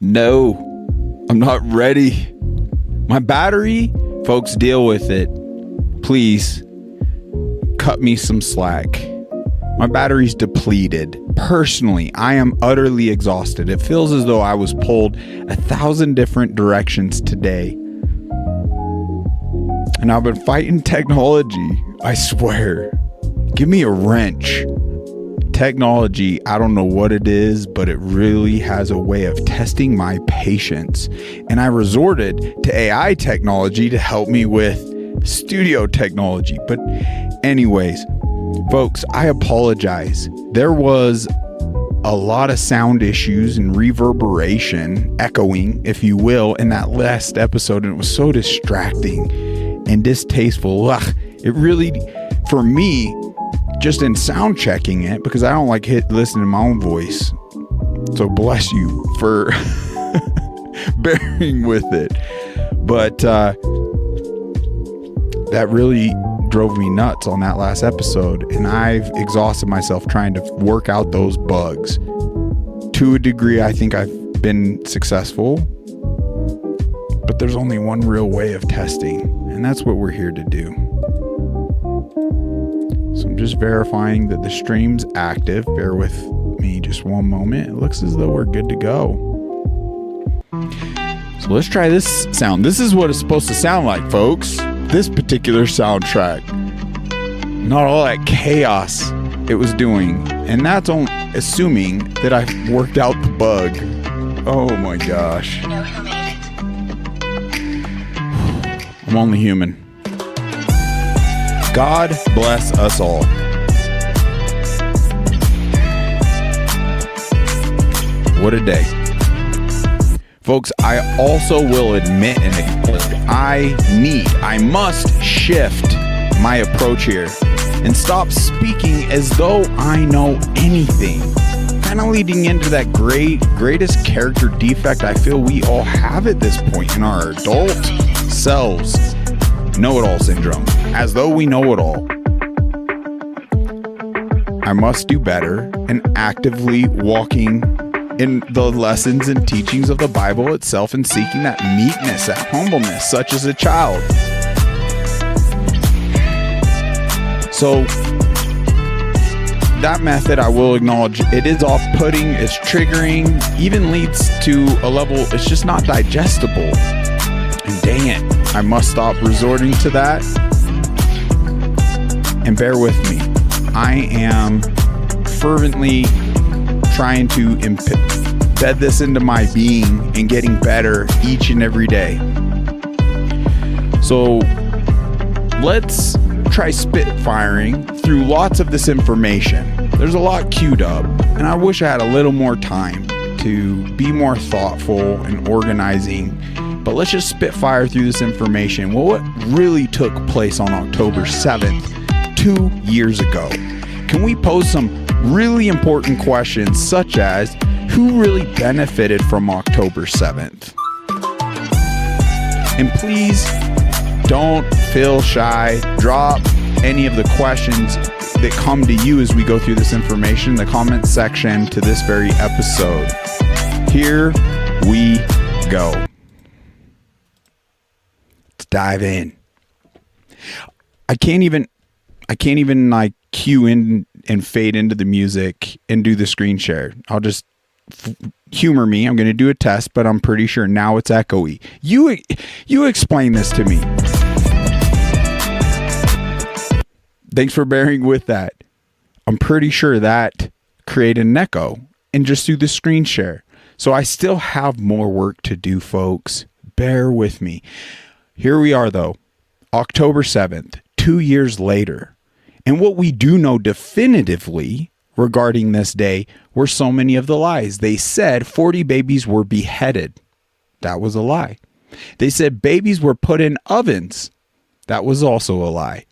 No, I'm not ready. My battery, folks, deal with it. Please cut me some slack. My battery's depleted. Personally, I am utterly exhausted. It feels as though I was pulled 1,000 different directions today. And I've been fighting technology, I swear. Give me a wrench. Technology, I don't know what it is, but it really has a way of testing my patience. And I resorted to AI technology to help me with studio technology. But anyways, folks, I apologize. There was a lot of sound issues and reverberation, echoing, if you will, in that last episode. And it was so distracting and distasteful. Ugh, it really, for me, just in sound checking it, because I don't like listening to my own voice. So bless you for bearing with it. But that really drove me nuts on that last episode. And I've exhausted myself trying to work out those bugs. To a degree, I think I've been successful. But there's only one real way of testing. And that's what we're here to do. So I'm just verifying that the stream's active. Bear with me just one moment. It looks as though we're good to go. So let's try this sound. This is what it's supposed to sound like, folks. This particular soundtrack. Not all that chaos it was doing. And that's assuming that I've worked out the bug. Oh my gosh. You know who made it. I'm only human. God bless us all. What a day. Folks, I also will admit and acknowledge I must shift my approach here and stop speaking as though I know anything. Kind of leading into that greatest character defect I feel we all have at this point in our adult selves. Know-it-all syndrome, as though we know it all. I must do better and actively walking in the lessons and teachings of the Bible itself and seeking that meekness, that humbleness, such as a child. So that method, I will acknowledge, it is off-putting, it's triggering, even leads to a level, it's just not digestible. And dang it, I must stop resorting to that. And bear with me. I am fervently trying to embed this into my being and getting better each and every day. So let's try spitfiring through lots of this information. There's a lot queued up, and I wish I had a little more time to be more thoughtful and organizing. But let's just spitfire through this information. Well, what really took place on October 7th, 2 years ago? Can we pose some really important questions, such as who really benefited from October 7th? And please don't feel shy. Drop any of the questions that come to you as we go through this information in the comment section to this very episode. Here we go. Let's dive in. I can't even like cue in and fade into the music and do the screen share. I'll just humor me. I'm going to do a test, but I'm pretty sure now it's echoey. You explain this to me. Thanks for bearing with that. I'm pretty sure that created an echo and just do the screen share. So I still have more work to do, folks. Bear with me. Here we are, though. October 7th, 2 years later. And what we do know definitively regarding this day were so many of the lies. They said 40 babies were beheaded. That was a lie. They said babies were put in ovens. That was also a lie.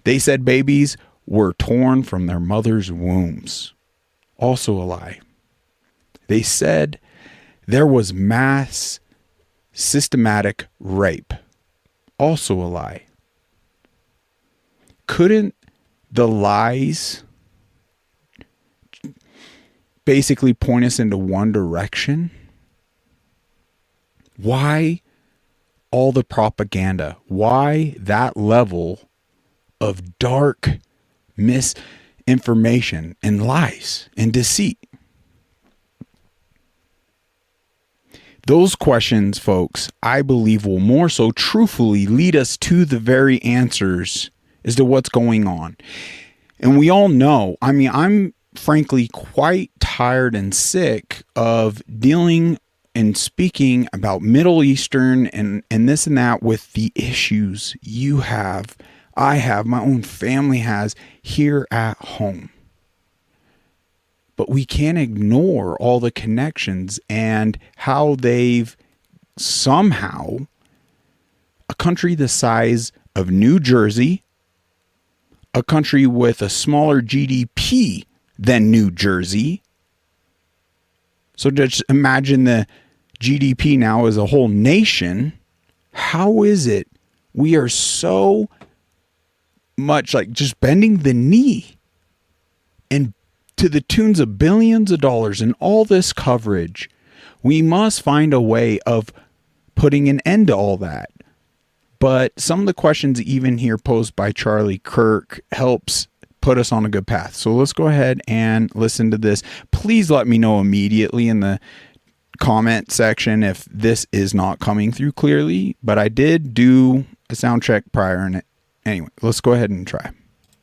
They said babies were torn from their mother's wombs. Also a lie. They said there was mass systematic rape. Also a lie. Couldn't the lies basically point us into one direction? Why all the propaganda? Why that level of dark misinformation and lies and deceit? Those questions, folks, I believe will more so truthfully lead us to the very answers as to what's going on. And we all know, I mean, I'm frankly quite tired and sick of dealing and speaking about Middle Eastern and this and that with the issues you have, I have, my own family has here at home. But we can't ignore all the connections and how they've somehow, a country the size of New Jersey, a country with a smaller GDP than New Jersey. So just imagine the GDP now as a whole nation. How is it we are so much like just bending the knee and to the tunes of billions of dollars and all this coverage? We must find a way of putting an end to all that. But some of the questions even here posed by Charlie Kirk helps put us on a good path. So let's go ahead and listen to this. Please let me know immediately in the comment section if this is not coming through clearly. But I did do a sound check prior in it. Anyway, let's go ahead and try.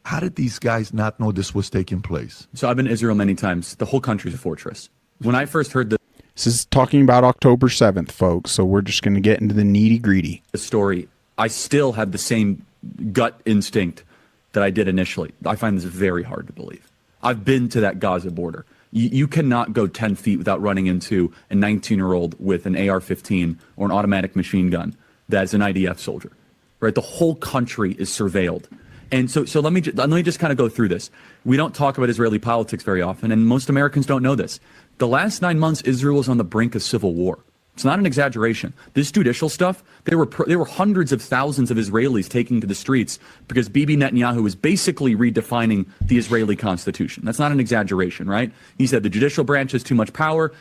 How did these guys not know this was taking place? So I've been to Israel many times. The whole country's a fortress. When I first heard This is talking about October 7th, folks. So we're just going to get into the nitty gritty. the story, I still have the same gut instinct that I did initially. I find this very hard to believe. I've been to that Gaza border. You cannot go 10 feet without running into a 19-year-old with an AR-15 or an automatic machine gun that's an IDF soldier, right? The whole country is surveilled. And so let me just kind of go through this. We don't talk about Israeli politics very often, and most Americans don't know this. The last 9 months, Israel was on the brink of civil war. It's not an exaggeration. This judicial stuff, there were hundreds of thousands of Israelis taking to the streets because Bibi Netanyahu was basically redefining the Israeli constitution. That's not an exaggeration, right? He said the judicial branch has too much power.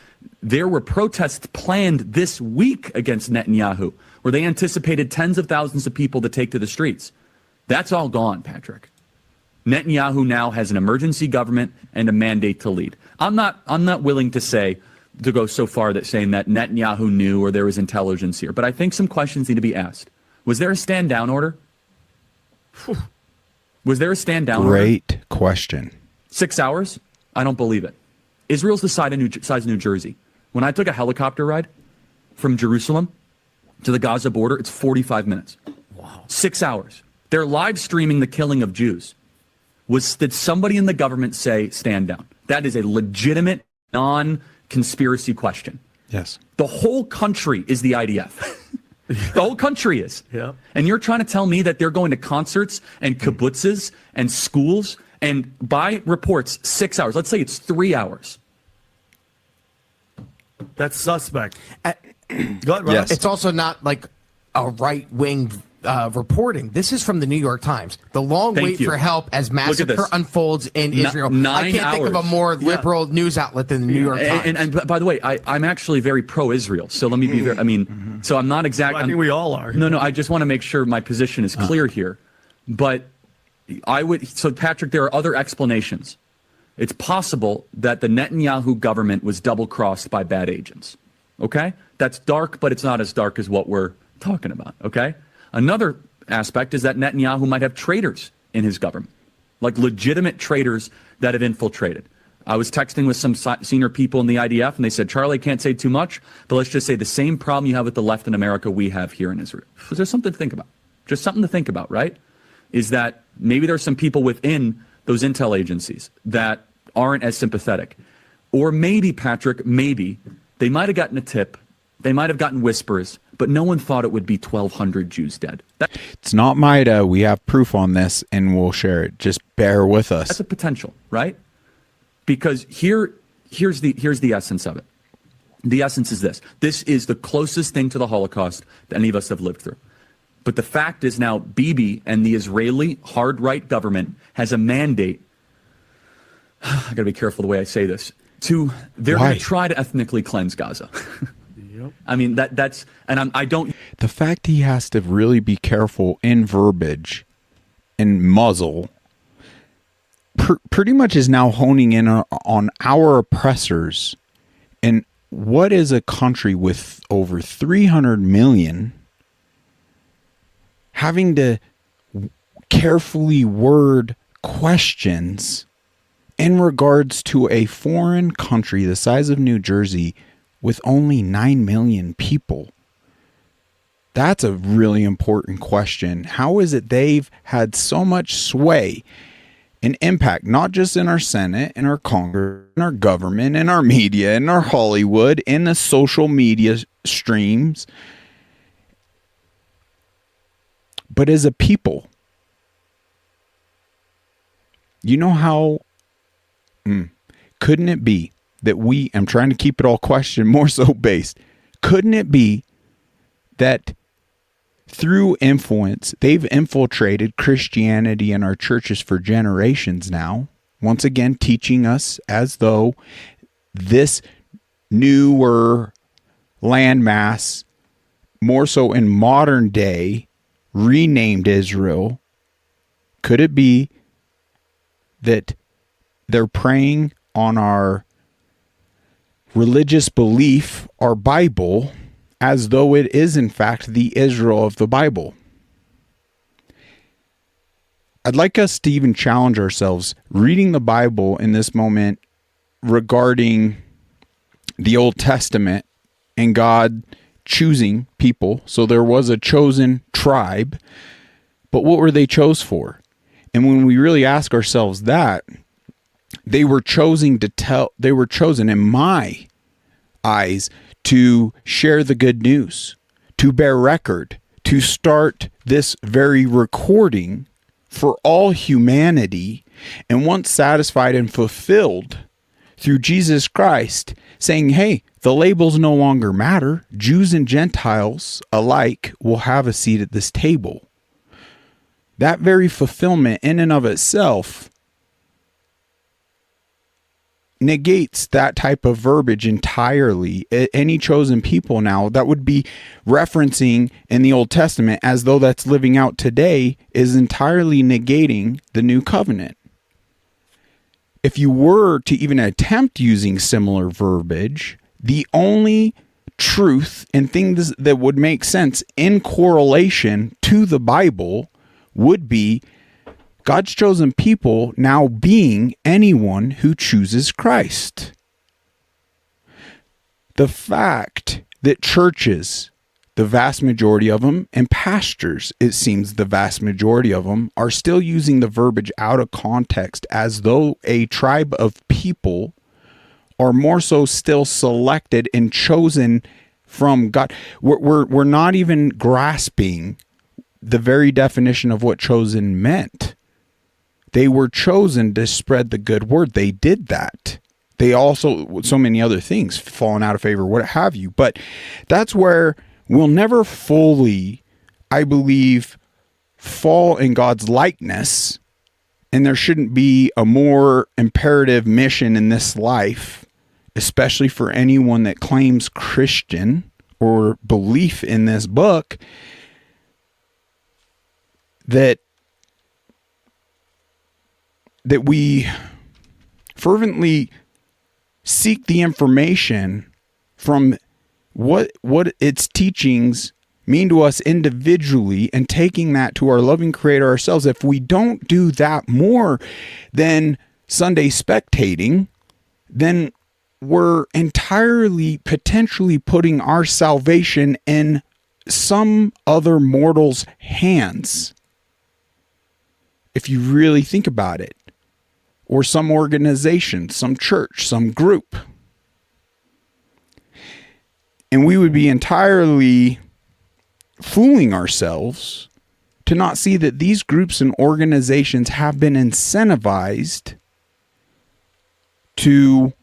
There were protests planned this week against Netanyahu, where they anticipated tens of thousands of people to take to the streets. That's all gone, Patrick. Netanyahu now has an emergency government and a mandate to lead. I'm not willing to go so far that saying that Netanyahu knew or there was intelligence here, but I think some questions need to be asked. Was there a stand down order? Was there a stand down order? Great question. 6 hours? I don't believe it. Israel's the size of New Jersey. When I took a helicopter ride from Jerusalem to the Gaza border, it's 45 minutes. Wow. 6 hours. They're live streaming the killing of Jews. Did somebody in the government say stand down? That is a legitimate, non-conspiracy question. Yes. The whole country is the IDF. The whole country is. Yeah. And you're trying to tell me that they're going to concerts and kibbutzes and schools and by reports 6 hours. Let's say it's 3 hours. That's suspect. Go ahead, Rob. Yes. It's also not like a right-wing reporting. This is from the New York Times. The long Thank wait you. for help as Look at massacre this. unfolds in Israel. 9 I can't think of a hours. more liberal news outlet than the New York Times. And by the way, I'm actually very pro-Israel. So let me be very, so I'm not exactly. I think we all are. No, I just want to make sure my position is clear here. But so Patrick, there are other explanations. It's possible that the Netanyahu government was double-crossed by bad agents. Okay? That's dark, but it's not as dark as what we're talking about. Okay? Another aspect is that Netanyahu might have traitors in his government, like legitimate traitors that have infiltrated. I was texting with some senior people in the IDF, and they said, Charlie, I can't say too much, but let's just say the same problem you have with the left in America we have here in Israel. So there's something to think about. Just something to think about, right? Is that maybe there's some people within those intel agencies that aren't as sympathetic. Or maybe, Patrick, maybe they might have gotten a tip, they might have gotten whispers, but no one thought it would be 1,200 Jews dead. It's not MIDA. We have proof on this, and we'll share it. Just bear with us. That's a potential, right? Because here's the essence of it. The essence is this. This is the closest thing to the Holocaust that any of us have lived through. But the fact is now Bibi and the Israeli hard right government has a mandate. I got to be careful the way I say this. They're going to try to ethnically cleanse Gaza. Yep. I mean, that's, and I don't, The fact he has to really be careful in verbiage and muzzle pretty much is now honing in on our oppressors. And what is a country with over 300 million having to carefully word questions in regards to a foreign country the size of New Jersey with only 9 million people? That's a really important question. How is it they've had so much sway and impact, not just in our Senate, in our Congress, in our government, in our media, in our Hollywood, in the social media streams, but as a people? You know how, couldn't it be that I'm trying to keep it all question more so based, couldn't it be that through influence, they've infiltrated Christianity in our churches for generations now, once again teaching us as though this newer landmass, more so in modern day, renamed Israel? Could it be that they're preying on our religious belief, our Bible, as though it is in fact the Israel of the Bible? I'd like us to even challenge ourselves reading the Bible in this moment regarding the Old Testament and God choosing people. So there was a chosen tribe, but what were they chose for? And when we really ask ourselves that, they were chosen in my eyes to share the good news, to bear record, to start this very recording for all humanity, and once satisfied and fulfilled through Jesus Christ, saying, hey, the labels no longer matter. Jews and Gentiles alike will have a seat at this table. That very fulfillment in and of itself negates that type of verbiage entirely. Any chosen people now that would be referencing in the Old Testament as though that's living out today is entirely negating the new covenant. If you were to even attempt using similar verbiage, the only truth and things that would make sense in correlation to the Bible would be God's chosen people now being anyone who chooses Christ. The fact that churches, the vast majority of them, and pastors, it seems the vast majority of them, are still using the verbiage out of context as though a tribe of people are more so still selected and chosen from God. We're not even grasping the very definition of what chosen meant. They were chosen to spread the good word. They did that. They also, so many other things, fallen out of favor, what have you. But that's where we'll never fully, I believe, fall in God's likeness. And there shouldn't be a more imperative mission in this life, especially for anyone that claims Christian or belief in this book, that we fervently seek the information from what its teachings mean to us individually and taking that to our loving Creator ourselves. If we don't do that more than Sunday spectating, then we're entirely potentially putting our salvation in some other mortal's hands. If you really think about it. Or some organization, some church, some group. And we would be entirely fooling ourselves to not see that these groups and organizations have been incentivized to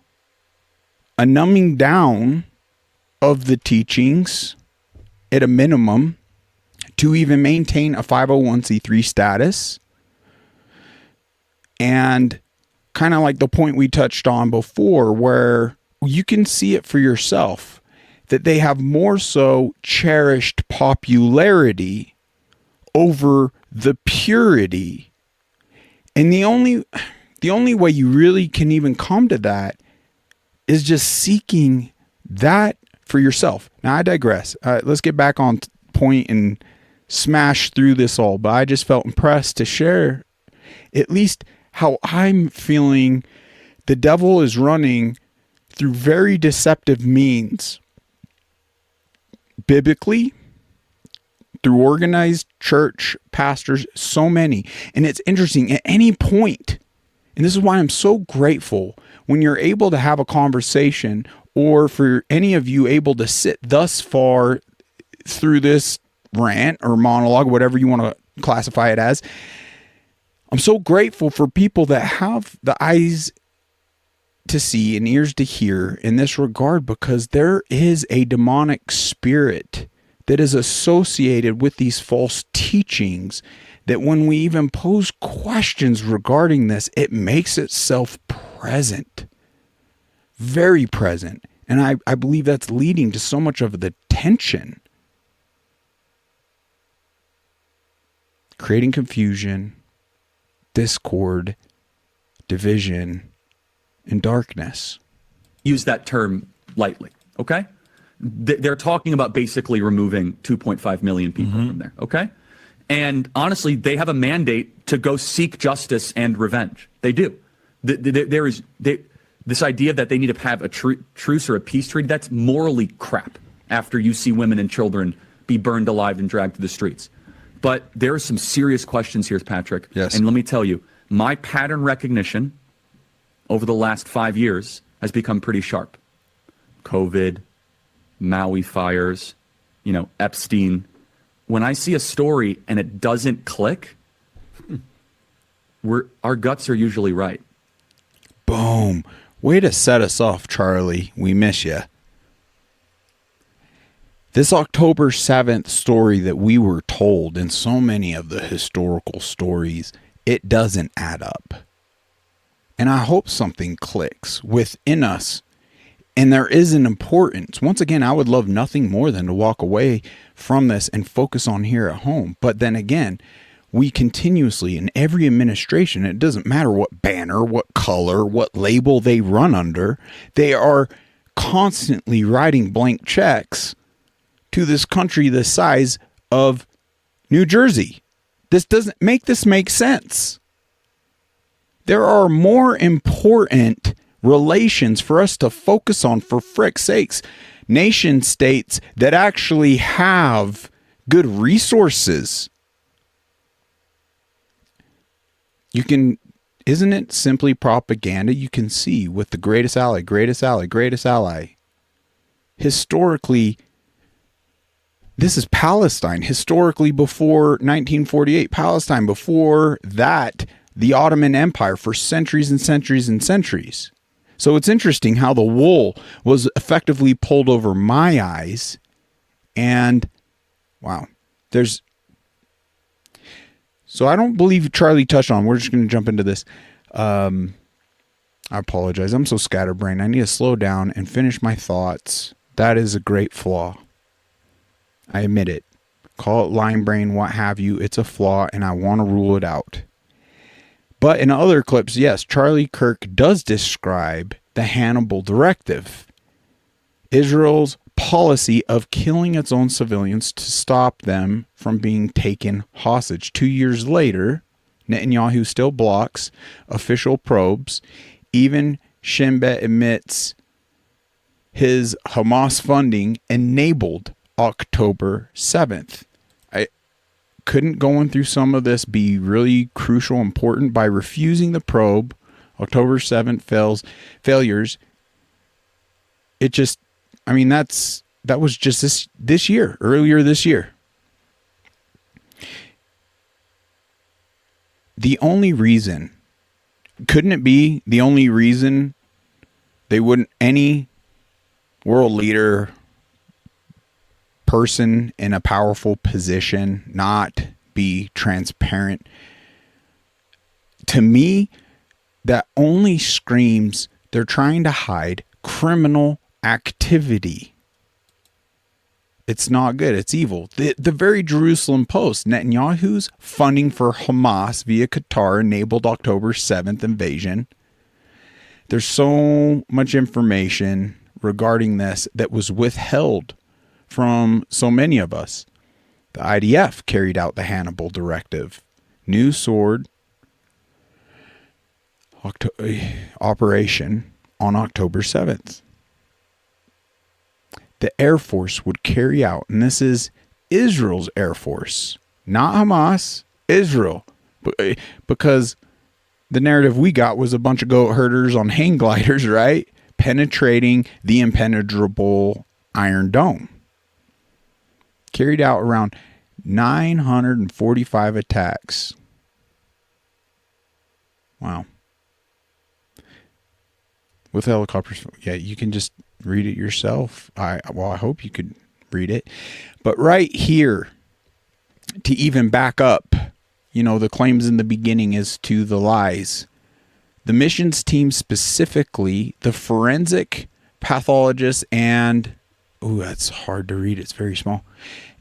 a numbing down of the teachings at a minimum to even maintain a 501c3 status. And kind of like the point we touched on before, where you can see it for yourself. that they have more so cherished popularity over the purity. And the only way you really can even come to that is just seeking that for yourself. Now I digress. Let's get back on point and smash through this all. But I just felt impressed to share at least how I'm feeling the devil is running through very deceptive means. Biblically, through organized church pastors, so many. And it's interesting at any point, and this is why I'm so grateful when you're able to have a conversation, or for any of you able to sit thus far through this rant or monologue, whatever you want to classify it as. I'm so grateful for people that have the eyes to see and ears to hear in this regard, because there is a demonic spirit that is associated with these false teachings, that when we even pose questions regarding this, it makes itself present, very present. And I believe that's leading to so much of the tension, creating confusion, discord, division, and darkness. Use that term lightly, okay? They're talking about basically removing 2.5 million people from there, okay? And honestly, they have a mandate to go seek justice and revenge. They do. This idea that they need to have a truce or a peace treaty, that's morally crap after you see women and children be burned alive and dragged to the streets. But there are some serious questions here, Patrick. Yes. And let me tell you, my pattern recognition over the last 5 years has become pretty sharp. COVID, Maui fires, Epstein. When I see a story and it doesn't click, our guts are usually right. Boom. Way to set us off, Charlie. We miss you. This October 7th story that we were told in so many of the historical stories, it doesn't add up. And I hope something clicks within us. And there is an importance. Once again, I would love nothing more than to walk away from this and focus on here at home. But then again, we continuously, in every administration, it doesn't matter what banner, what color, what label they run under, they are constantly writing blank checks to this country the size of New Jersey. This doesn't make sense. There are more important relations for us to focus on, for frick's sakes. Nation states that actually have good resources. Isn't it simply propaganda? You can see with the greatest ally. Historically, this is Palestine. Historically, before 1948, Palestine. Before that, the Ottoman Empire for centuries and centuries and centuries. So it's interesting how the wool was effectively pulled over my eyes. And wow, so I don't believe Charlie touched on. We're just going to jump into this. I apologize. I'm so scatterbrained. I need to slow down and finish my thoughts. That is a great flaw. I admit it. Call it line brain, what have you. It's a flaw, and I want to rule it out. But in other clips, yes, Charlie Kirk does describe the Hannibal Directive, Israel's policy of killing its own civilians to stop them from being taken hostage. 2 years later, Netanyahu still blocks official probes. Even Shin Bet admits his Hamas funding enabled October 7th. Couldn't going through some of this be really crucial, important? By refusing the probe, October 7th failures. It just, that was just this year, earlier this year. The only reason, couldn't it be the only reason they wouldn't, any world leader, person in a powerful position, not be transparent? To me, that only screams they're trying to hide criminal activity. It's not good. It's evil. The very Jerusalem Post, Netanyahu's funding for Hamas via Qatar enabled October 7th invasion. There's so much information regarding this that was withheld from so many of us. The IDF carried out the Hannibal Directive. New Sword operation on October 7th. The Air Force would carry out, and this is Israel's Air Force, not Hamas, Israel, because the narrative we got was a bunch of goat herders on hang gliders, right? Penetrating the impenetrable Iron Dome. Carried out around 945 attacks. Wow. With helicopters. Yeah, you can just read it yourself. I hope you could read it. But right here, to even back up, the claims in the beginning as to the lies. The missions team, specifically the forensic pathologists and, that's hard to read. It's very small.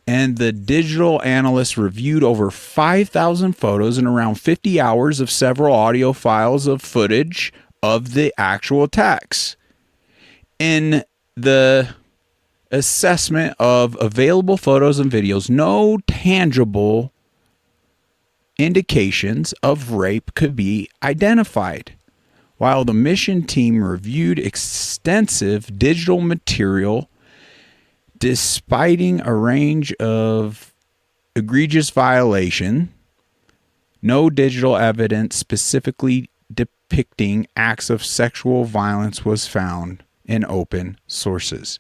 And the digital analysts reviewed over 5,000 photos and around 50 hours of several audio files of footage of the actual attacks. In the assessment of available photos and videos, no tangible indications of rape could be identified. While the mission team reviewed extensive digital material, despiting a range of egregious violation, no digital evidence specifically depicting acts of sexual violence was found in open sources.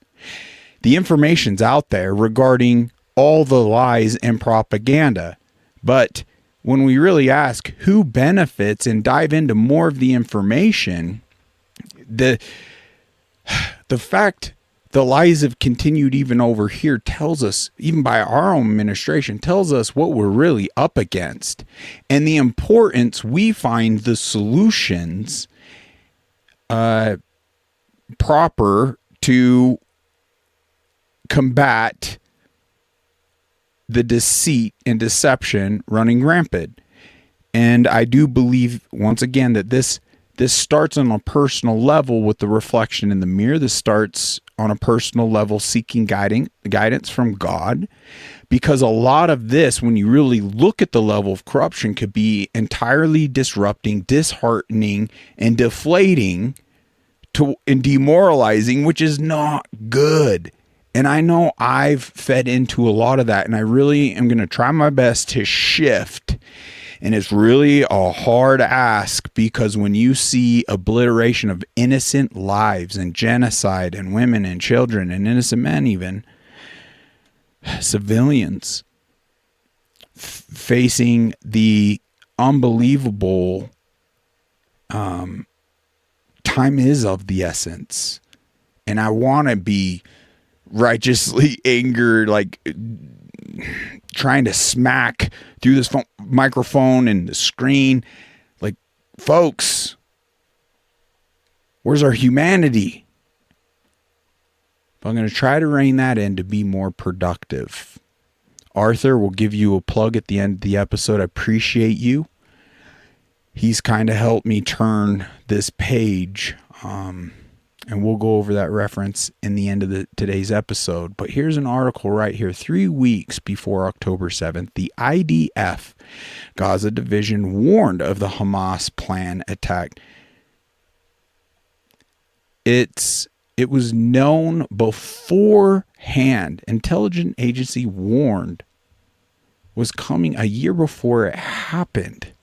The information's out there regarding all the lies and propaganda, but when we really ask who benefits and dive into more of the information, the fact the lies have continued even over here tells us, even by our own administration, tells us what we're really up against and the importance we find the solutions proper to combat the deceit and deception running rampant. And I do believe, once again, that this starts on a personal level with the reflection in the mirror. This starts on a personal level seeking guidance from God, because a lot of this, when you really look at the level of corruption, could be entirely disrupting, disheartening, and deflating and demoralizing, which is not good. And I know I've fed into a lot of that, and I really am going to try my best to shift. And it's really a hard ask, because when you see obliteration of innocent lives and genocide and women and children and innocent men, even civilians, facing the unbelievable, time is of the essence. And I want to be righteously angered, like trying to smack through this microphone and the screen, like, folks, where's our humanity? But I'm going to try to rein that in to be more productive. Arthur will give you a plug at the end of the episode. I appreciate you. He's kind of helped me turn this page, and we'll go over that reference in the end of today's episode. But here's an article right here. 3 weeks before October 7th, the IDF Gaza Division warned of the Hamas plan attack. It was known beforehand. Intelligence agency warned was coming a year before it happened.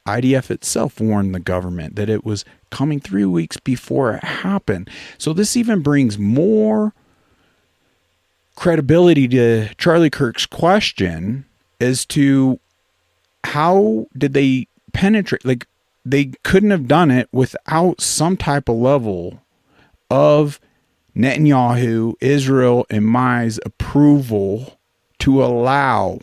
IDF itself warned the government that it was coming 3 weeks before it happened. So this even brings more credibility to Charlie Kirk's question as to how did they penetrate? Like, they couldn't have done it without some type of level of Netanyahu, Israel, and Mai's approval to allow.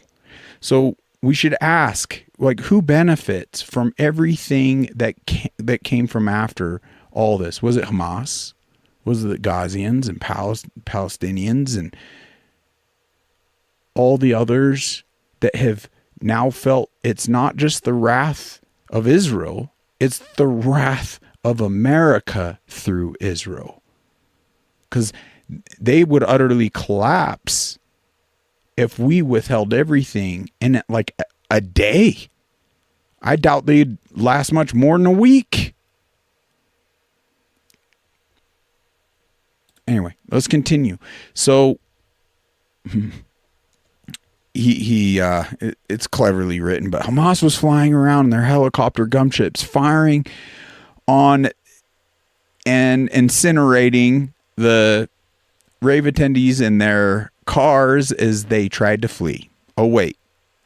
So we should ask, like, who benefits from everything that came from after all this? Was it Hamas? was the Gazians and Palestinians and all the others that have now felt it's not just the wrath of Israel, it's the wrath of America through Israel. Because they would utterly collapse if we withheld everything in like a day. I doubt they'd last much more than a week. Anyway, let's continue. So it's cleverly written, but Hamas was flying around in their helicopter gunships, firing on and incinerating the rave attendees in their cars as they tried to flee. Oh, wait.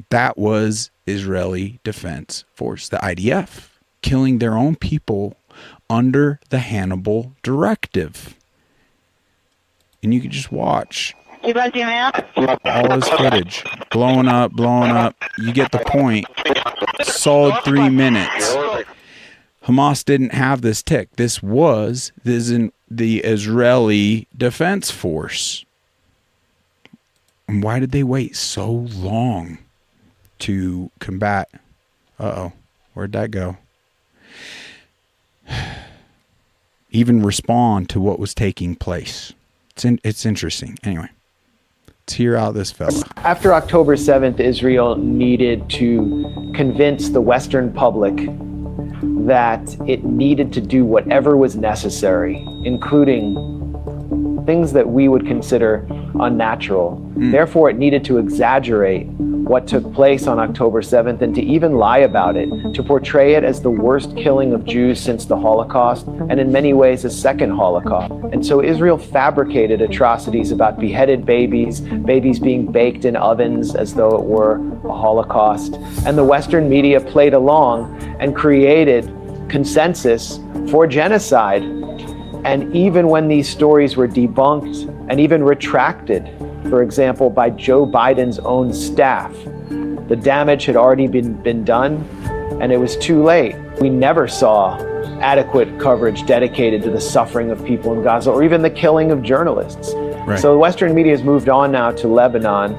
That was Israeli Defense Force, the IDF, killing their own people under the Hannibal Directive. And you can just watch all this footage. Blowing up. You get the point. Solid 3 minutes. Hamas didn't have this tick. This is the Israeli Defense Force. And why did they wait so long to combat? Where'd that go? Even respond to what was taking place. It's interesting. Anyway, let's hear out this fella. After October 7th, Israel needed to convince the Western public that it needed to do whatever was necessary, including things that we would consider unnatural. Therefore, it needed to exaggerate what took place on October 7th and to even lie about it, to portray it as the worst killing of Jews since the Holocaust, and in many ways a second Holocaust. And so Israel fabricated atrocities about beheaded babies being baked in ovens as though it were a Holocaust. And the Western media played along and created consensus for genocide. And even when these stories were debunked and even retracted, for example, by Joe Biden's own staff, the damage had already been done, and it was too late. We never saw adequate coverage dedicated to the suffering of people in Gaza or even the killing of journalists. Right. So the Western media has moved on now to Lebanon,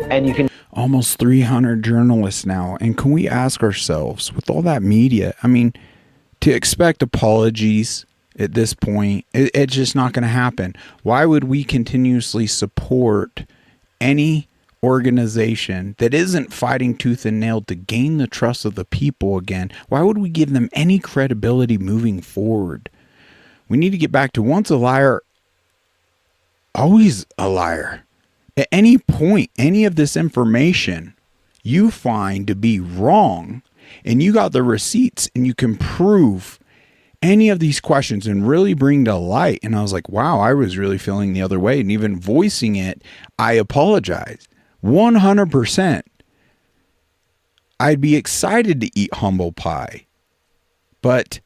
and you can... Almost 300 journalists now. And can we ask ourselves, with all that media, I mean, to expect apologies at this point, it's just not going to happen. Why would we continuously support any organization that isn't fighting tooth and nail to gain the trust of the people again? Why would we give them any credibility moving forward? We need to get back to once a liar, always a liar. At any point, any of this information you find to be wrong, and you got the receipts and you can prove any of these questions and really bring to light. And I was like, wow, I was really feeling the other way. And even voicing it, I apologize. 100%. I'd be excited to eat humble pie. But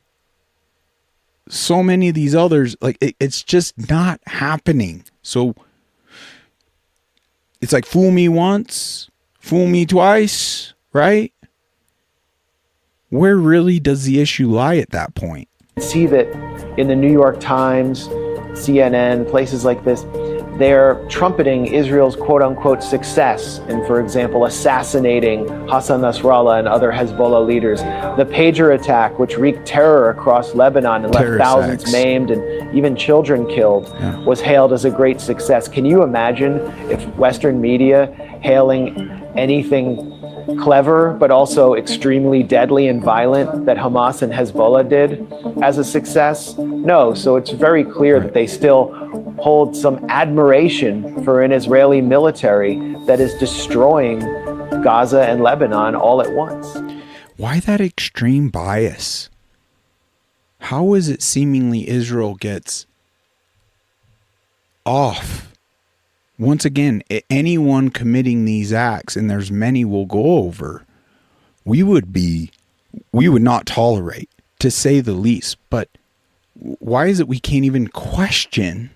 so many of these others, like, it's just not happening. So it's like, fool me once, fool me twice, right? Where really does the issue lie at that point? See that in the New York Times, CNN, places like this, they're trumpeting Israel's quote-unquote success in, for example, assassinating Hassan Nasrallah and other Hezbollah leaders. The pager attack, which wreaked terror across Lebanon and left thousands maimed and even children killed, was hailed as a great success. Can you imagine if Western media hailing anything clever but also extremely deadly and violent that Hamas and Hezbollah did as a success? No. So it's very clear that they still hold some admiration for an Israeli military that is destroying Gaza and Lebanon all at once. Why that extreme bias? How is it seemingly Israel gets off? Once again, anyone committing these acts, and there's many we'll go over, we would not tolerate, to say the least. But why is it we can't even question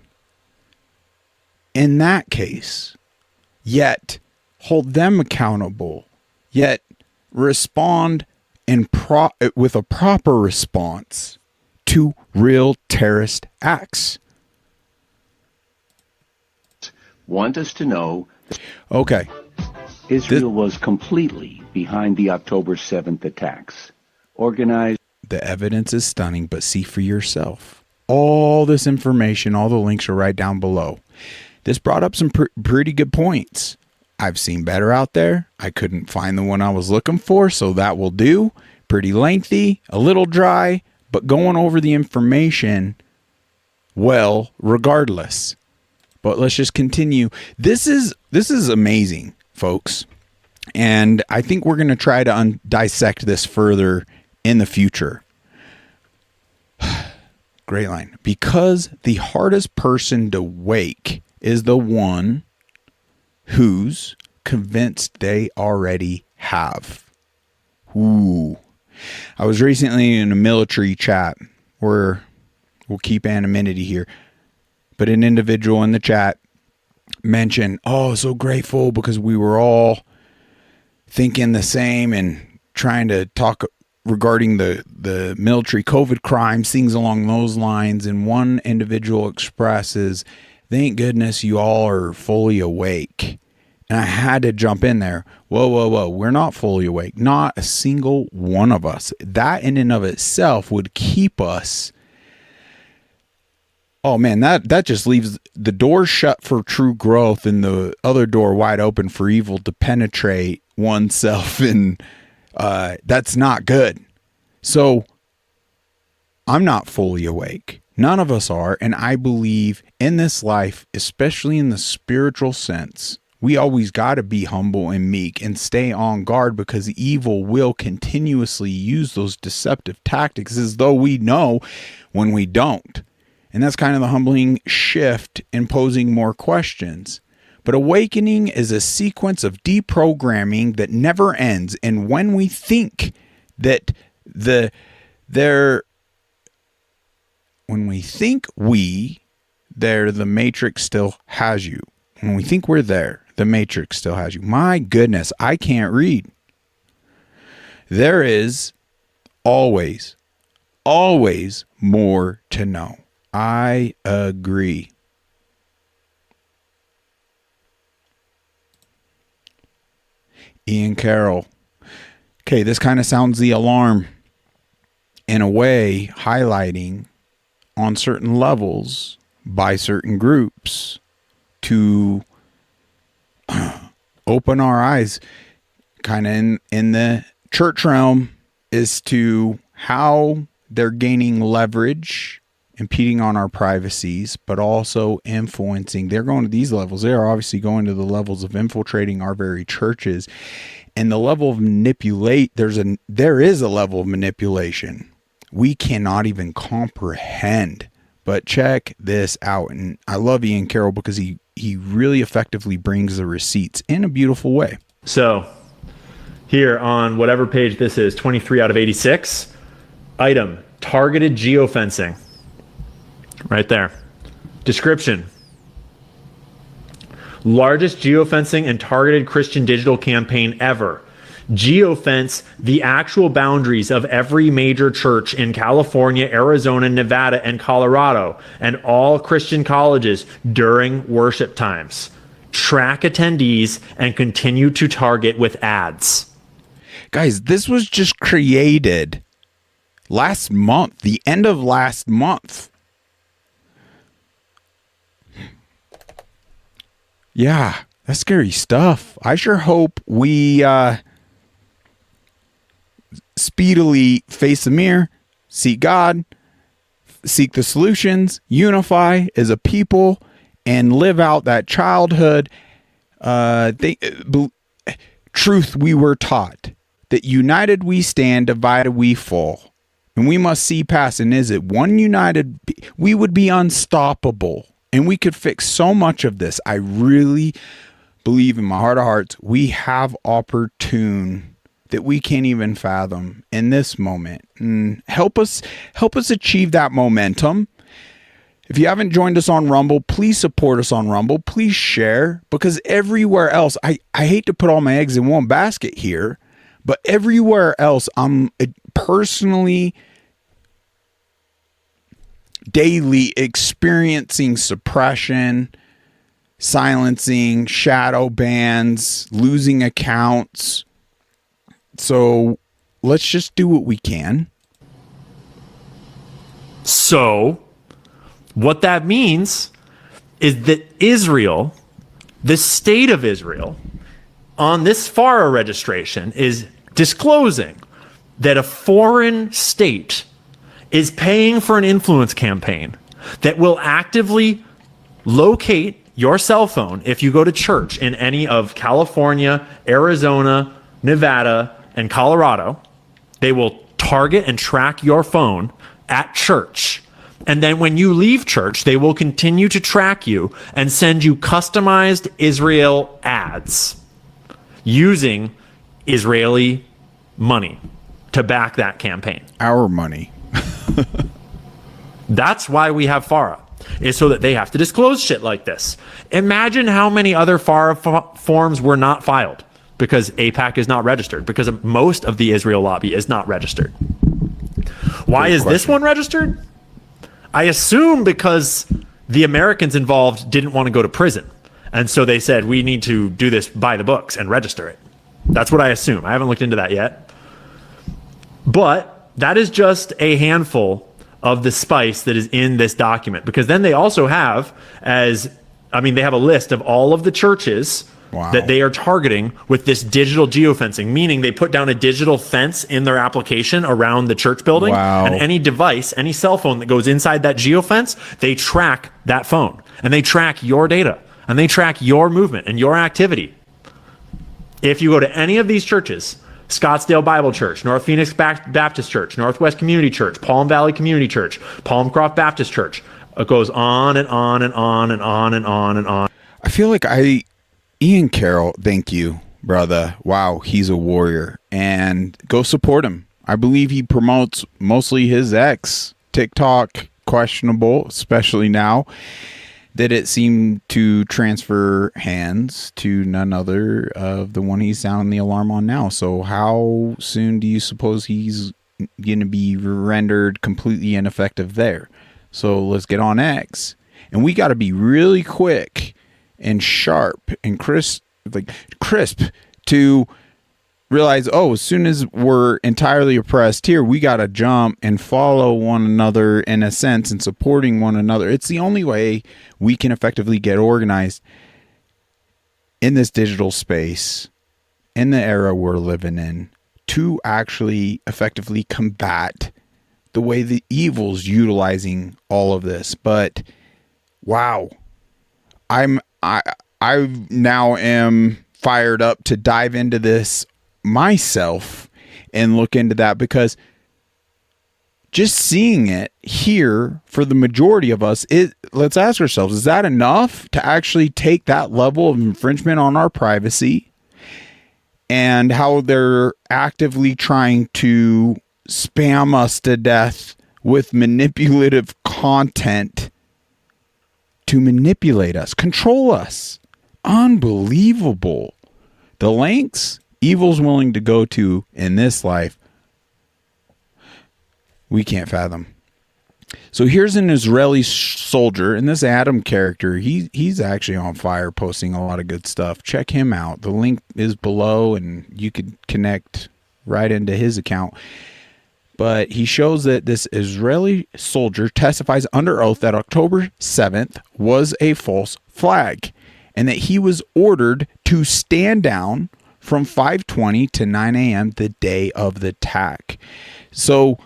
in that case, yet hold them accountable, yet respond with a proper response to real terrorist acts? want us to know Okay. Israel was completely behind the October 7th attacks, organized. The evidence is stunning, but see for yourself. All this information, all the links are right down below. This brought up some pretty good points. I've seen better out there. I couldn't find the one I was looking for, so that will do. Pretty lengthy, a little dry, but going over the information well regardless. But let's just continue. This is amazing, folks. And I think we're going to try to dissect this further in the future. Great line. Because the hardest person to wake is the one who's convinced they already have. Ooh. I was recently in a military chat where we'll keep anonymity here, but an individual in the chat mentioned, oh, so grateful because we were all thinking the same and trying to talk regarding the military COVID crimes, things along those lines. And one individual expresses, thank goodness you all are fully awake. And I had to jump in there. Whoa. We're not fully awake. Not a single one of us. That in and of itself would keep us. Oh man, that just leaves the door shut for true growth and the other door wide open for evil to penetrate oneself. And that's not good. So I'm not fully awake. None of us are. And I believe in this life, especially in the spiritual sense, we always got to be humble and meek and stay on guard because evil will continuously use those deceptive tactics as though we know when we don't. And that's kind of the humbling shift in posing more questions. But awakening is a sequence of deprogramming that never ends. And when we think that the matrix still has you. When we think we're there, the matrix still has you. My goodness, I can't read. There is always more to know. I agree. Ian Carroll. Okay, this kind of sounds the alarm in a way, highlighting on certain levels by certain groups to open our eyes kind of in the church realm as to how they're gaining leverage, impeding on our privacies, but also influencing. They're going to these levels. They are obviously going to the levels of infiltrating our very churches. And the level of there is a level of manipulation we cannot even comprehend. But check this out. And I love Ian Carroll because he really effectively brings the receipts in a beautiful way. So here on whatever page this is, 23 out of 86, item, targeted geofencing. Right there. Description. Largest geofencing and targeted Christian digital campaign ever. Geofence the actual boundaries of every major church in California, Arizona, Nevada, and Colorado, and all Christian colleges during worship times. Track attendees and continue to target with ads. Guys, this was just created last month, the end of last month. Yeah, that's scary stuff. I sure hope we speedily face the mirror, seek God, seek the solutions, unify as a people, and live out that childhood truth we were taught, that united we stand, divided we fall. And we must see past, and is it one united, we would be unstoppable. And we could fix so much of this. I really believe in my heart of hearts, we have opportune that we can't even fathom in this moment. And help us achieve that momentum. If you haven't joined us on Rumble, please support us on Rumble. Please share, because everywhere else, I hate to put all my eggs in one basket here, but everywhere else, I'm personally daily experiencing suppression, silencing, shadow bans, losing accounts. So let's just do what we can. So what that means is that Israel, the state of Israel, on this FARA registration is disclosing that a foreign state is paying for an influence campaign that will actively locate your cell phone if you go to church in any of California, Arizona, Nevada, and Colorado. They will target and track your phone at church. And then when you leave church, they will continue to track you and send you customized Israel ads using Israeli money to back that campaign. Our money. That's why we have FARA, is so that they have to disclose shit like this. Imagine how many other FARA forms were not filed because AIPAC is not registered, because most of the Israel lobby is not registered. Why is this one registered? I assume because the Americans involved didn't want to go to prison. And so they said, we need to do this by the books and register it. That's what I assume. I haven't looked into that yet. But that is just a handful of the spice that is in this document, because then they also have they have a list of all of the churches that they are targeting with this digital geofencing, meaning they put down a digital fence in their application around the church building. And any device, any cell phone that goes inside that geofence, they track that phone and they track your data and they track your movement and your activity. If you go to any of these churches, Scottsdale Bible Church, North Phoenix Baptist Church, Northwest Community Church, Palm Valley Community Church, Palmcroft Baptist Church, it goes on and on and on and on and on and on. I feel like Ian Carroll, thank you, brother. Wow, he's a warrior. And go support him. I believe he promotes mostly his ex. TikTok, questionable, especially now that it seemed to transfer hands to none other of the one he's sounding the alarm on now. So how soon do you suppose he's going to be rendered completely ineffective there? So let's get on X. And we got to be really quick and sharp and crisp to realize, as soon as we're entirely oppressed here, we got to jump and follow one another in a sense and supporting one another. It's the only way we can effectively get organized in this digital space, in the era we're living in, to actually effectively combat the way the evil's utilizing all of this. But wow, I now am fired up to dive into this myself and look into that, because just seeing it here for the majority of us, let's ask ourselves, is that enough to actually take that level of infringement on our privacy? And how they're actively trying to spam us to death with manipulative content to manipulate us, control us. Unbelievable. The lengths evil's willing to go to in this life, we can't fathom. So here's an Israeli soldier, and this Adam character, he's actually on fire, posting a lot of good stuff. Check him out. The link is below, and you could connect right into his account. But he shows that this Israeli soldier testifies under oath that October 7th was a false flag, and that he was ordered to stand down from 5:20 to 9 a.m. the day of the attack. So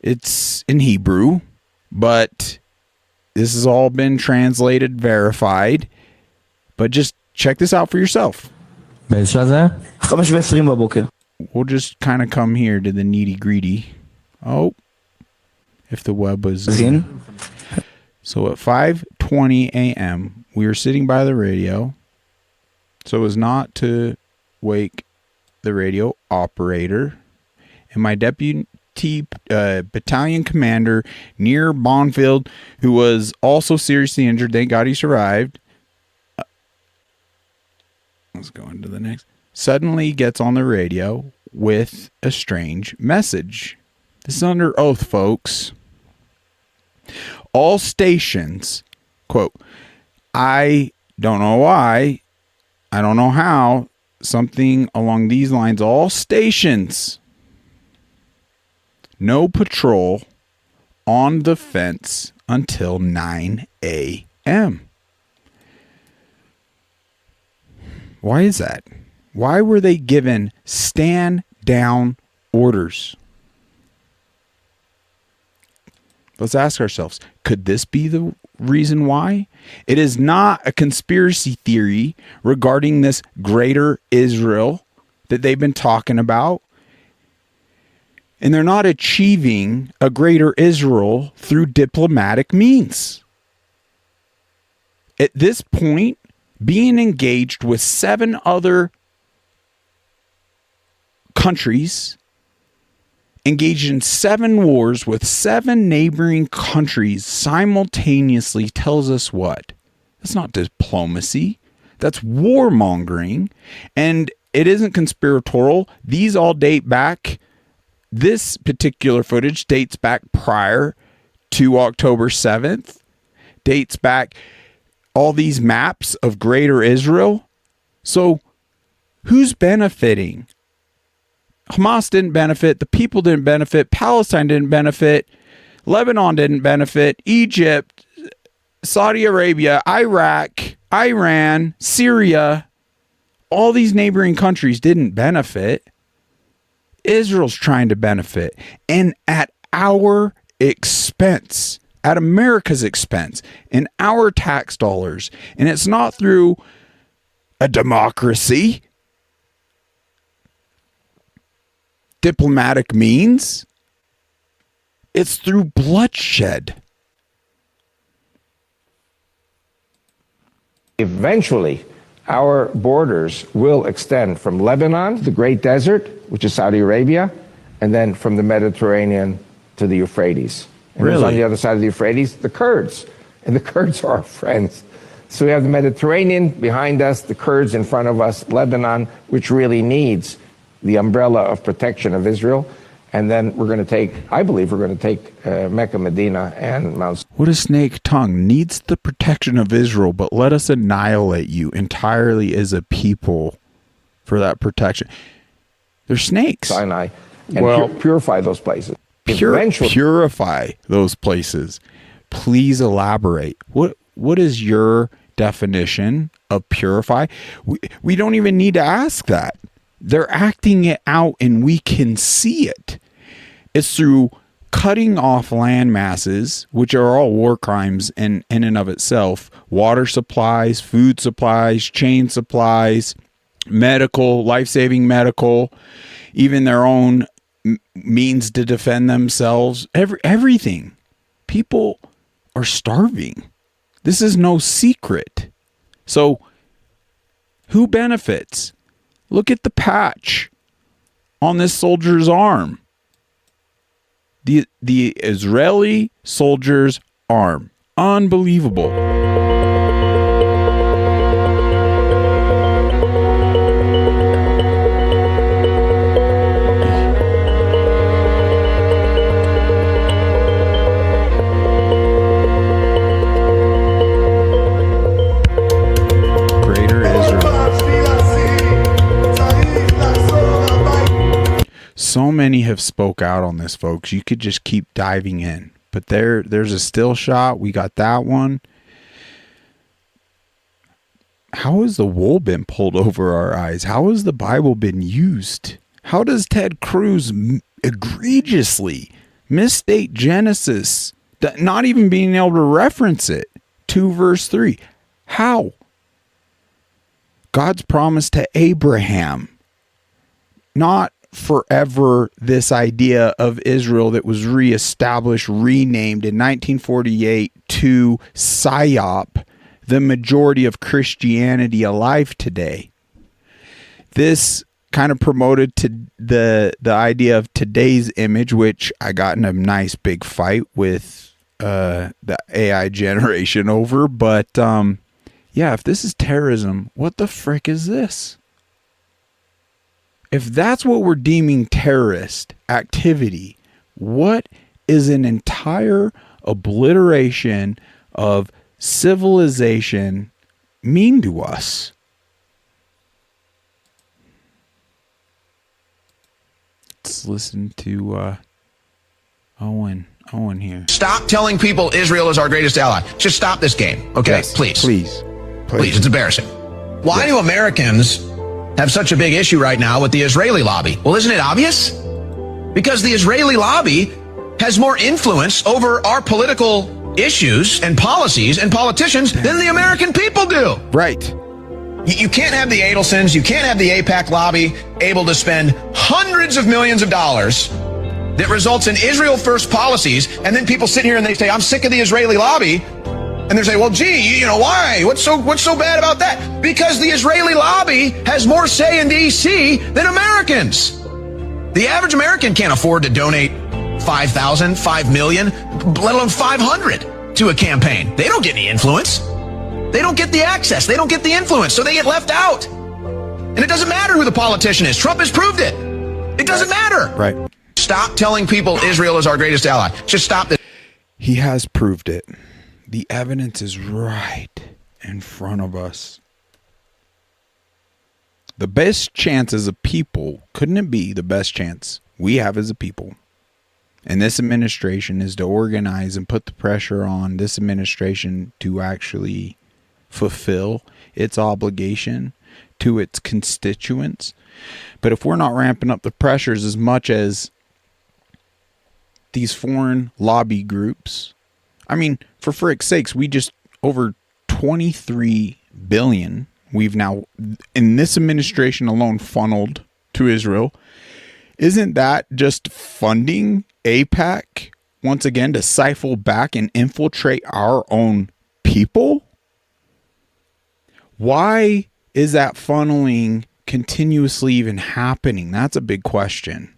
it's in Hebrew, but this has all been translated, verified. But just check this out for yourself. We'll just kind of come here to the nitty gritty. Oh, if the web was in. So at 5:20 a.m., we were sitting by the radio, so as not to wake the radio operator. And my deputy battalion commander near Bonfield, who was also seriously injured, thank God he survived. Let's go into the next. Suddenly gets on the radio with a strange message. This is under oath, folks. All stations, quote, I don't know why. I don't know how. Something along these lines. All stations. No patrol on the fence until 9 a.m. Why is that? Why were they given stand down orders? Let's ask ourselves, could this be the reason why? It is not a conspiracy theory regarding this greater Israel that they've been talking about. And they're not achieving a greater Israel through diplomatic means. At this point, being engaged with 7 other countries, engaged in 7 wars with 7 neighboring countries simultaneously tells us what? That's not diplomacy. That's warmongering. And it isn't conspiratorial. These all date back. This particular footage dates back prior to October 7th. Dates back all these maps of greater Israel. So who's benefiting? Hamas didn't benefit. The people didn't benefit. Palestine didn't benefit. Lebanon didn't benefit. Egypt, Saudi Arabia, Iraq, Iran, Syria, all these neighboring countries didn't benefit. Israel's trying to benefit. And at our expense, at America's expense, in our tax dollars. And it's not through a democracy, diplomatic means. It's through bloodshed. Eventually, our borders will extend from Lebanon, the Great Desert, which is Saudi Arabia, and then from the Mediterranean to the Euphrates. And who's on the other side of the Euphrates? The Kurds. And the Kurds are our friends. So we have the Mediterranean behind us, the Kurds in front of us, Lebanon, which really needs the umbrella of protection of Israel. And then we're going to take, I believe we're going to take Mecca, Medina, and Mount. What a snake tongue needs the protection of Israel, but let us annihilate you entirely as a people for that protection. They're snakes. Sinai, and purify those places. Purify those places. Please elaborate. What is your definition of purify? We don't even need to ask that. They're acting it out and we can see it. It's through cutting off land masses, which are all war crimes in and of itself, water supplies, food supplies, chain supplies, medical, life-saving medical, even their own means to defend themselves, everything. People are starving. This is no secret. So who benefits? Look at the patch on this soldier's arm. The Israeli soldier's arm. Unbelievable. So many have spoke out on this, folks. You could just keep diving in. But there's a still shot. We got that one. How has the wool been pulled over our eyes? How has the Bible been used? How does Ted Cruz egregiously misstate Genesis, not even being able to reference it? 2 verse 3. How? God's promise to Abraham, not forever this idea of Israel that was reestablished, renamed in 1948 to PSYOP, the majority of Christianity alive today. This kind of promoted to the idea of today's image, which I got in a nice big fight with the AI generation over. But yeah, if this is terrorism, what the frick is this? If that's what we're deeming terrorist activity, what is an entire obliteration of civilization mean to us? Let's listen to Owen here. Stop telling people Israel is our greatest ally. Just stop this game, okay? Yes, Please, it's embarrassing. Why do Americans have such a big issue right now with the Israeli lobby? Well, isn't it obvious? Because the Israeli lobby has more influence over our political issues and policies and politicians than the American people do. Right. You can't have the Adelsons, you can't have the AIPAC lobby able to spend hundreds of millions of dollars that results in Israel first policies, and then people sit here and they say, I'm sick of the Israeli lobby. And they say, well, gee, you know, why? What's so bad about that? Because the Israeli lobby has more say in D.C. than Americans. The average American can't afford to donate $5,000, $5 million, let alone 500 to a campaign. They don't get any influence. They don't get the access. They don't get the influence, so they get left out. And it doesn't matter who the politician is. Trump has proved it. It doesn't matter. Right. Stop telling people Israel is our greatest ally. Just stop this. He has proved it. The evidence is right in front of us. The best chance as a people, couldn't it be the best chance we have as a people? And this administration is to organize and put the pressure on this administration to actually fulfill its obligation to its constituents. But if we're not ramping up the pressures as much as these foreign lobby groups, I mean, for frick's sakes, we just over 23 billion we've now in this administration alone funneled to Israel. Isn't that just funding AIPAC once again to siphon back and infiltrate our own people? Why is that funneling continuously even happening? That's a big question.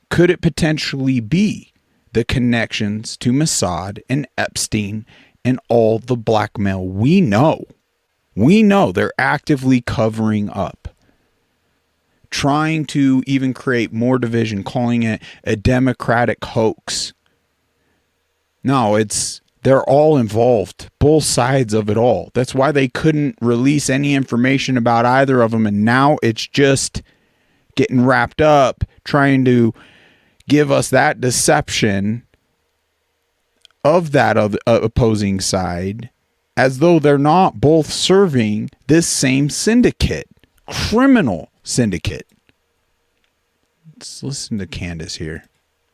Could it potentially be the connections to Mossad and Epstein and all the blackmail we know? We know they're actively covering up, trying to even create more division, calling it a democratic hoax. No, they're all involved, both sides of it all. That's why they couldn't release any information about either of them, and now it's just getting wrapped up, trying to give us that deception of that opposing side, as though they're not both serving this same syndicate, criminal syndicate. Let's listen to Candace here.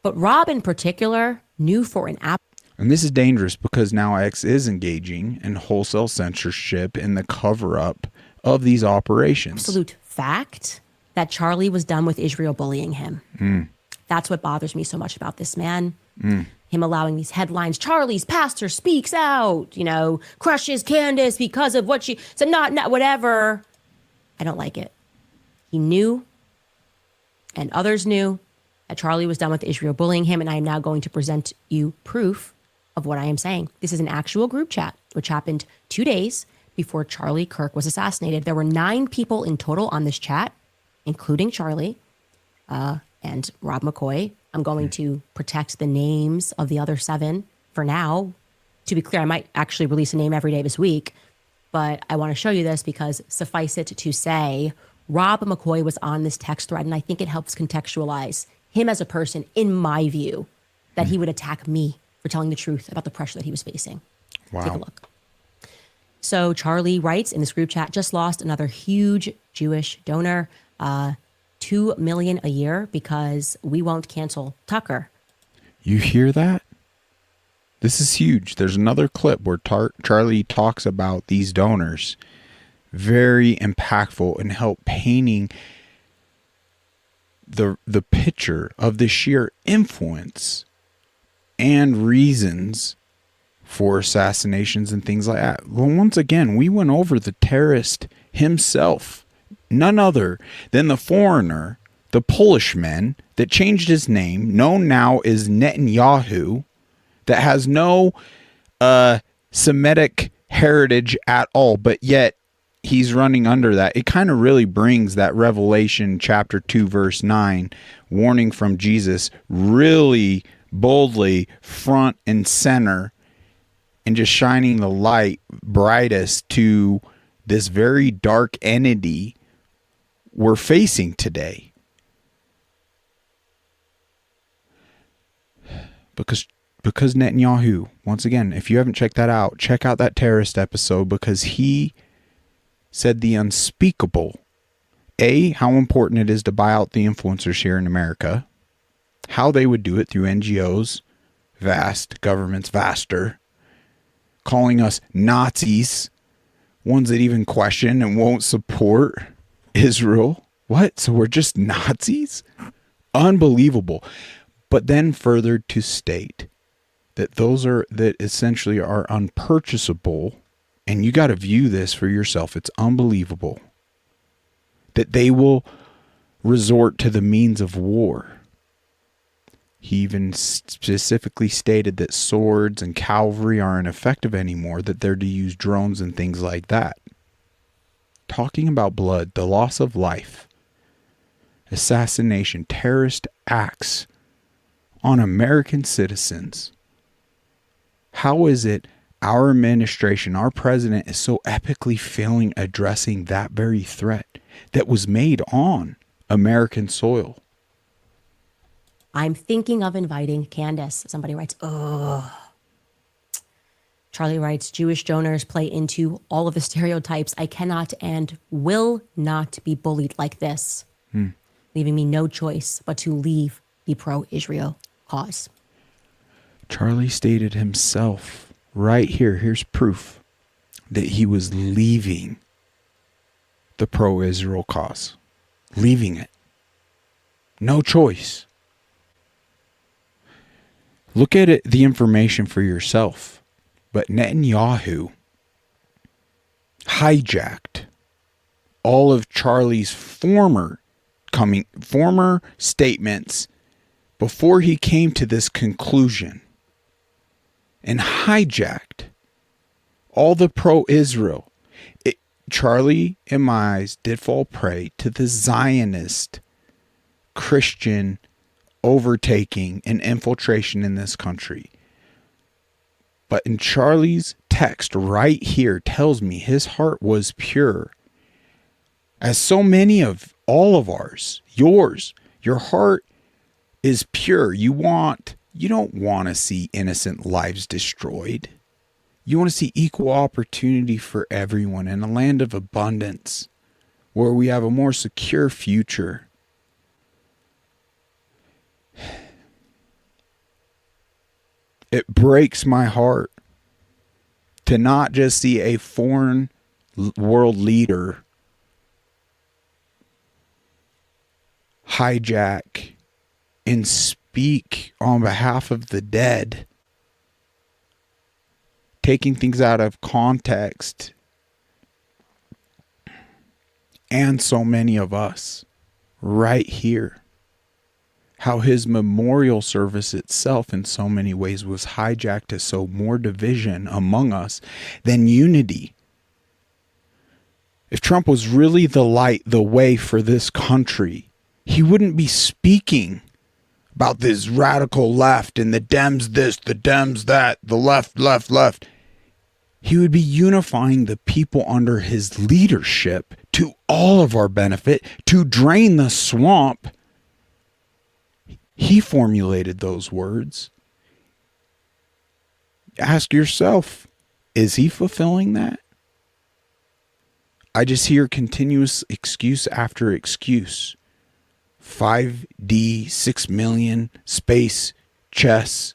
But Rob in particular knew for an app. And this is dangerous because now X is engaging in wholesale censorship in the cover-up of these operations. Absolute fact that Charlie was done with Israel bullying him. That's what bothers me so much about this man. Him allowing these headlines, Charlie's pastor speaks out, crushes Candace because of what she said, not whatever. I don't like it. He knew, and others knew, that Charlie was done with Israel bullying him, and I am now going to present you proof of what I am saying. This is an actual group chat, which happened 2 days before Charlie Kirk was assassinated. There were 9 people in total on this chat, including Charlie and Rob McCoy. I'm going to protect the names of the other 7 for now. To be clear, I might actually release a name every day this week, but I want to show you this because suffice it to say, Rob McCoy was on this text thread, and I think it helps contextualize him as a person, in my view, that he would attack me for telling the truth about the pressure that he was facing. Wow. Take a look. So Charlie writes in this group chat, just lost another huge Jewish donor, $2 million a year because we won't cancel Tucker. You hear that? This is huge. There's another clip where Charlie talks about these donors. Very impactful and help painting the picture of the sheer influence and reasons for assassinations and things like that. Well, once again, we went over the terrorist himself. None other than the foreigner, the Polishman that changed his name, known now as Netanyahu, that has no Semitic heritage at all, but yet he's running under that. It kind of really brings that Revelation chapter 2, verse 9, warning from Jesus, really boldly front and center and just shining the light brightest to this very dark entity we're facing today. Because Netanyahu, once again, if you haven't checked that out, check out that terrorist episode, because he said the unspeakable. A, how important it is to buy out the influencers here in America, how they would do it through NGOs, vast governments, vaster, calling us Nazis, ones that even question and won't support Israel. What? So we're just Nazis? Unbelievable. But then further to state that that essentially are unpurchasable, and you got to view this for yourself. It's unbelievable that they will resort to the means of war. He even specifically stated that swords and cavalry aren't effective anymore, that they're to use drones and things like that. Talking about blood, the loss of life, assassination, terrorist acts on American citizens. How is it our administration, our president, is so epically failing addressing that very threat that was made on American soil? I'm thinking of inviting Candace. Somebody writes, ugh. Charlie writes, Jewish donors play into all of the stereotypes. I cannot and will not be bullied like this, leaving me no choice but to leave the pro-Israel cause. Charlie stated himself right here, here's proof that he was leaving the pro-Israel cause. Leaving it. No choice. Look at it, the information for yourself. But Netanyahu hijacked all of Charlie's former statements before he came to this conclusion, and hijacked all the pro-Israel. Charlie, in my eyes, did fall prey to the Zionist Christian overtaking and infiltration in this country. But in Charlie's text right here tells me his heart was pure. As so many of all of ours, yours, your heart is pure. You don't want to see innocent lives destroyed. You want to see equal opportunity for everyone in a land of abundance where we have a more secure future. It breaks my heart to not just see a foreign world leader hijack and speak on behalf of the dead, taking things out of context, and so many of us right here. How his memorial service itself in so many ways was hijacked to sow more division among us than unity. If Trump was really the light, the way for this country, he wouldn't be speaking about this radical left and the Dems this, the Dems that, the left. He would be unifying the people under his leadership to all of our benefit, to drain the swamp. He formulated those words. Ask yourself, is he fulfilling that? I just hear continuous excuse after excuse. 5D, 6 million, space, chess,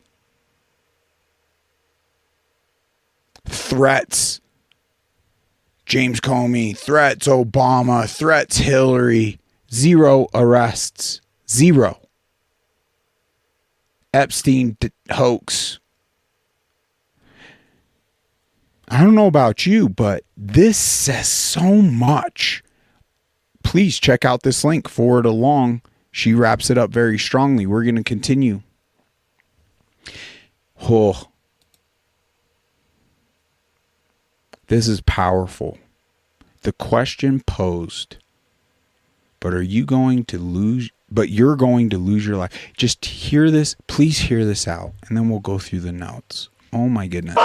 threats, James Comey, threats Obama, threats Hillary, 0 arrests, 0. Epstein hoax. I don't know about you, but this says so much. Please check out this link, forward along. She wraps it up very strongly. We're going to continue. Oh, this is powerful. The question posed, but you're going to lose your life. Just hear this. Please hear this out. And then we'll go through the notes. Oh my goodness.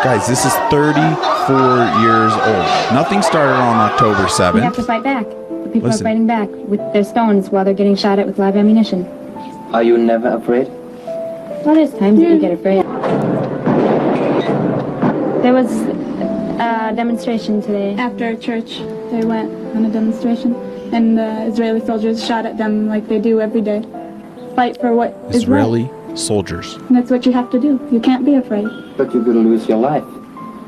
Guys, this is 34 years old. Nothing started on October 7th. We have to fight back. The people Listen. are fighting back with their stones while they're getting shot at with live ammunition. Are you never afraid? Well, there's times that you get afraid. There was a demonstration today. After church, they went on a demonstration, and the Israeli soldiers shot at them like they do every day. Fight for what is right. Israeli soldiers. And that's what you have to do. You can't be afraid. But you're going to lose your life.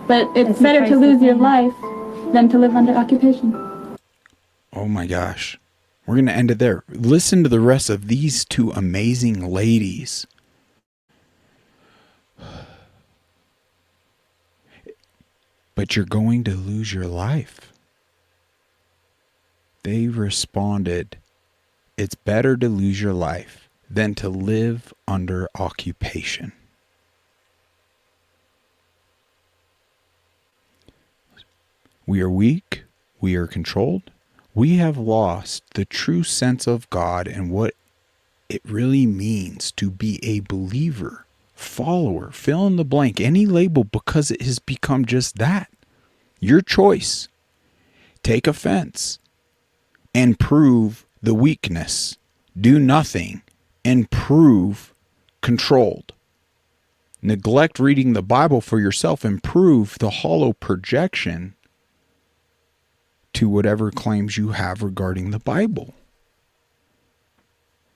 But it's better to lose your life than to live under occupation. Oh my gosh. We're going to end it there. Listen to the rest of these two amazing ladies. But you're going to lose your life. They responded, it's better to lose your life than to live under occupation. We are weak. We are controlled. We have lost the true sense of God and what it really means to be a believer, follower, fill in the blank, any label, because it has become just that. Your choice. Take offense and prove the weakness. Do nothing and prove controlled. Neglect reading the Bible for yourself and prove the hollow projection to whatever claims you have regarding the Bible.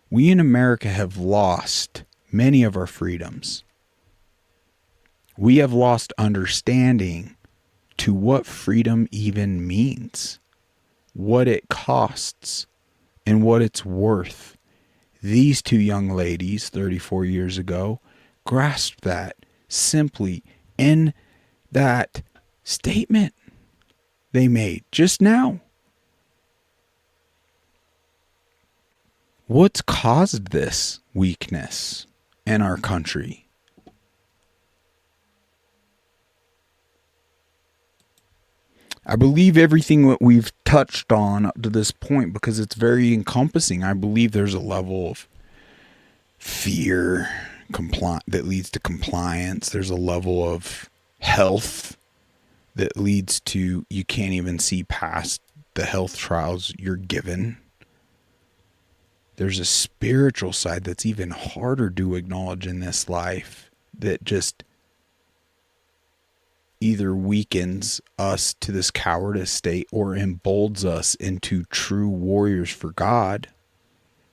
We in America have lost many of our freedoms. We have lost understanding to what freedom even means, what it costs, and what it's worth. These two young ladies, 34 years ago, grasped that simply in that statement they made just now. What's caused this weakness in our country? I believe everything that we've touched on up to this point because it's very encompassing. I believe there's a level of fear that leads to compliance. There's a level of health that leads to you can't even see past the health trials you're given. There's a spiritual side that's even harder to acknowledge in this life that just either weakens us to this cowardice state or emboldens us into true warriors for God.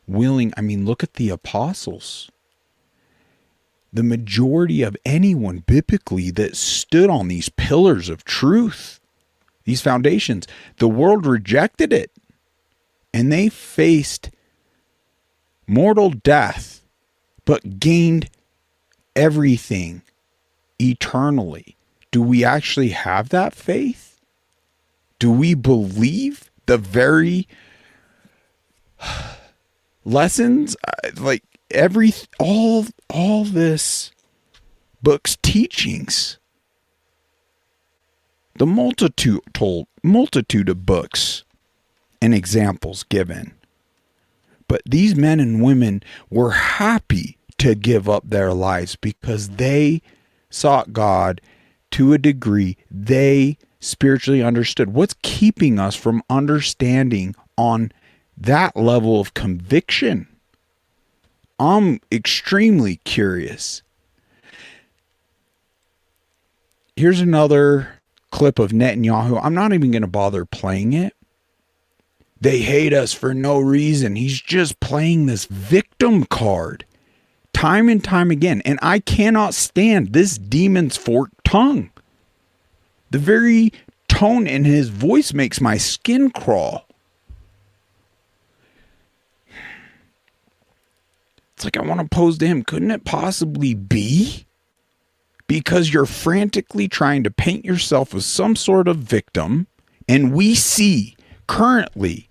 Look at the apostles. The majority of anyone biblically that stood on these pillars of truth, these foundations, the world rejected it. And they faced mortal death, but gained everything eternally. Do we actually have that faith? Do we believe the very lessons, all this book's teachings, the multitude of books and examples given? But these men and women were happy to give up their lives because they sought God to a degree they spiritually understood. What's keeping us from understanding on that level of conviction? I'm extremely curious. Here's another clip of Netanyahu. I'm not even going to bother playing it. They hate us for no reason. He's just playing this victim card time and time again. And I cannot stand this demon's forked tongue. The very tone in his voice makes my skin crawl. It's like I want to pose to him, couldn't it possibly be? Because you're frantically trying to paint yourself as some sort of victim, and we see currently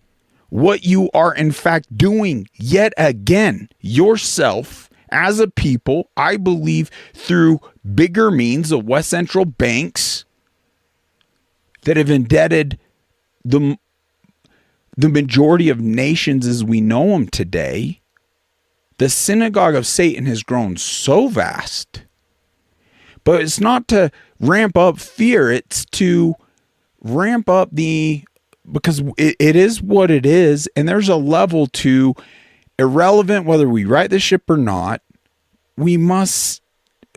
what you are in fact doing yet again yourself as a people, I believe through bigger means, the West Central banks that have indebted the majority of nations as we know them today. The synagogue of Satan has grown so vast. But it's not to ramp up fear. It's to ramp up because it is what it is. And there's a level to irrelevant whether we right the ship or not. We must,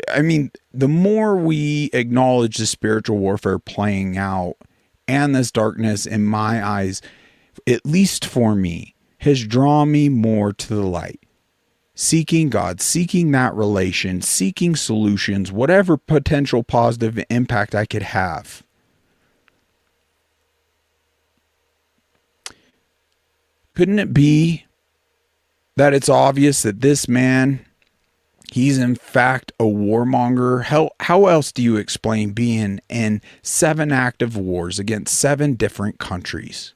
the more we acknowledge the spiritual warfare playing out and this darkness, in my eyes, at least for me, has drawn me more to the light. Seeking God, seeking that relation, seeking solutions, whatever potential positive impact I could have. Couldn't it be that it's obvious that this man, he's in fact a warmonger? How else do you explain being in 7 active wars against 7 different countries?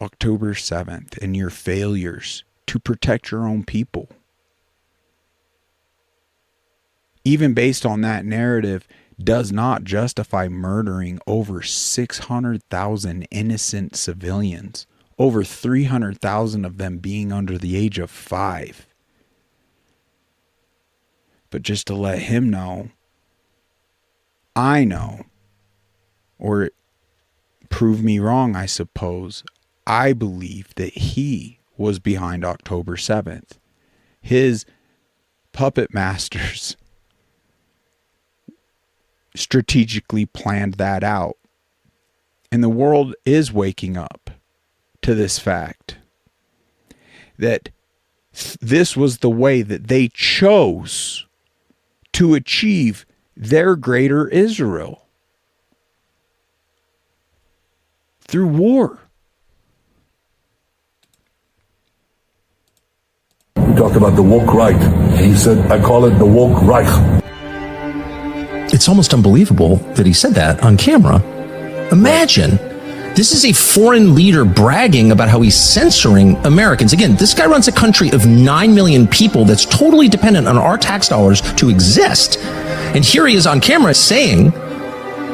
October 7th and your failures to protect your own people. Even based on that narrative, does not justify murdering over 600,000 innocent civilians, over 300,000 of them being under the age of 5. But just to let him know, I know, or prove me wrong, I suppose, I believe that he was behind October 7th. His puppet masters strategically planned that out. And the world is waking up to this fact that this was the way that they chose to achieve their greater Israel. Through war. We talked about the woke right. He said, I call it the woke Reich. It's almost unbelievable that he said that on camera. Imagine, this is a foreign leader bragging about how he's censoring Americans. Again, this guy runs a country of 9 million people that's totally dependent on our tax dollars to exist. And here he is on camera saying,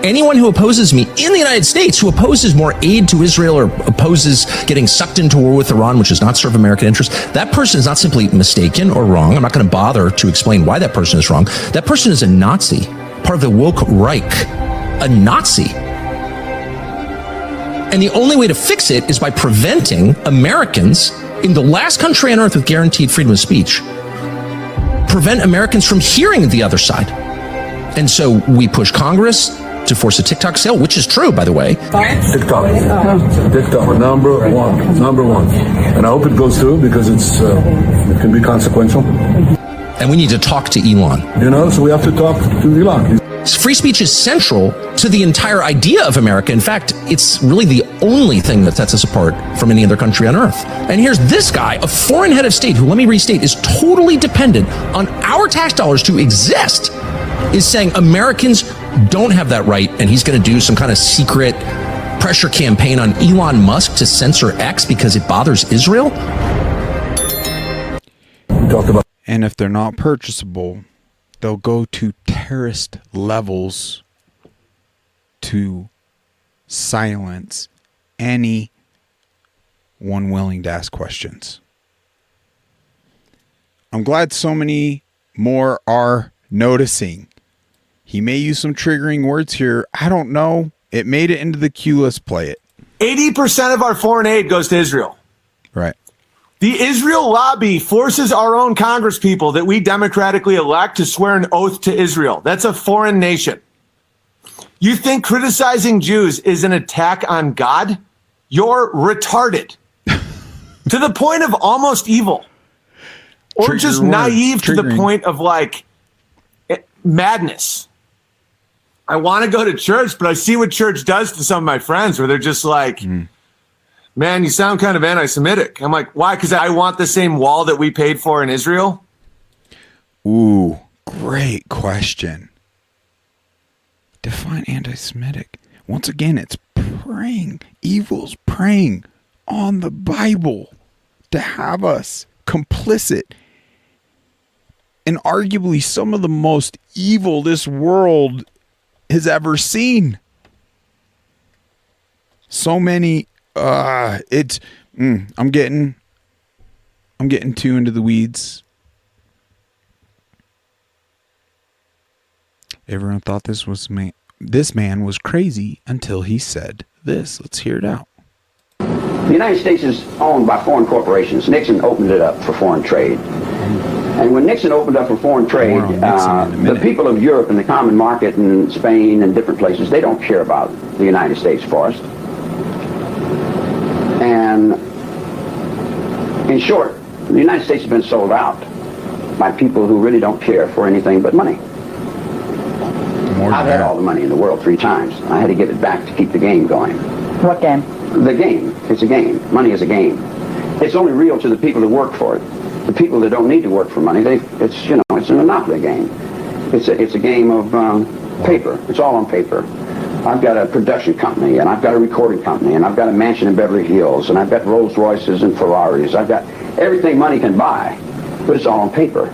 anyone who opposes me in the United States, who opposes more aid to Israel or opposes getting sucked into war with Iran, which does not serve American interests, that person is not simply mistaken or wrong. I'm not going to bother to explain why that person is wrong. That person is a Nazi, part of the woke Reich, a Nazi. And the only way to fix it is by preventing Americans in the last country on earth with guaranteed freedom of speech, prevent Americans from hearing the other side. And so we push Congress to force a TikTok sale, which is true, by the way. TikTok, number one. And I hope it goes through because it can be consequential. And we need to talk to Elon. So we have to talk to Elon. Free speech is central to the entire idea of America. In fact, it's really the only thing that sets us apart from any other country on earth. And here's this guy, a foreign head of state, who, let me restate, is totally dependent on our tax dollars to exist, is saying Americans don't have that right, and he's going to do some kind of secret pressure campaign on Elon Musk to censor X because it bothers Israel. And if they're not purchasable, they'll go to terrorist levels to silence anyone willing to ask questions. I'm glad so many more are noticing. He may use some triggering words here. I don't know. It made it into the queue. Let's play it. 80% of our foreign aid goes to Israel. Right. The Israel lobby forces our own congresspeople that we democratically elect to swear an oath to Israel. That's a foreign nation. You think criticizing Jews is an attack on God? You're retarded. To the point of almost evil. Or just naive to the point of madness. I want to go to church, but I see what church does to some of my friends where they're just like, man, you sound kind of anti-Semitic. I'm like, why? Because I want the same wall that we paid for in Israel? Ooh, great question. Define anti-Semitic. Once again, it's preying. Evil's preying on the Bible to have us complicit in arguably some of the most evil this world has ever seen. So many, I'm getting I'm getting too into the weeds. Everyone thought this man was crazy until he said this. Let's hear it out. The United States is owned by foreign corporations. Nixon opened it up for foreign trade. And when Nixon opened up for foreign trade, the people of Europe and the common market and Spain and different places, they don't care about the United States forest. And in short, the United States has been sold out by people who really don't care for anything but money. I've had all the money in the world 3 times. I had to give it back to keep the game going. What game? The game. It's a game. Money is a game. It's only real to the people that work for it. The people that don't need to work for money, it's a monopoly game. It's a game of paper. It's all on paper. I've got a production company, and I've got a recording company, and I've got a mansion in Beverly Hills, and I've got Rolls Royces and Ferraris. I've got everything money can buy, but it's all on paper.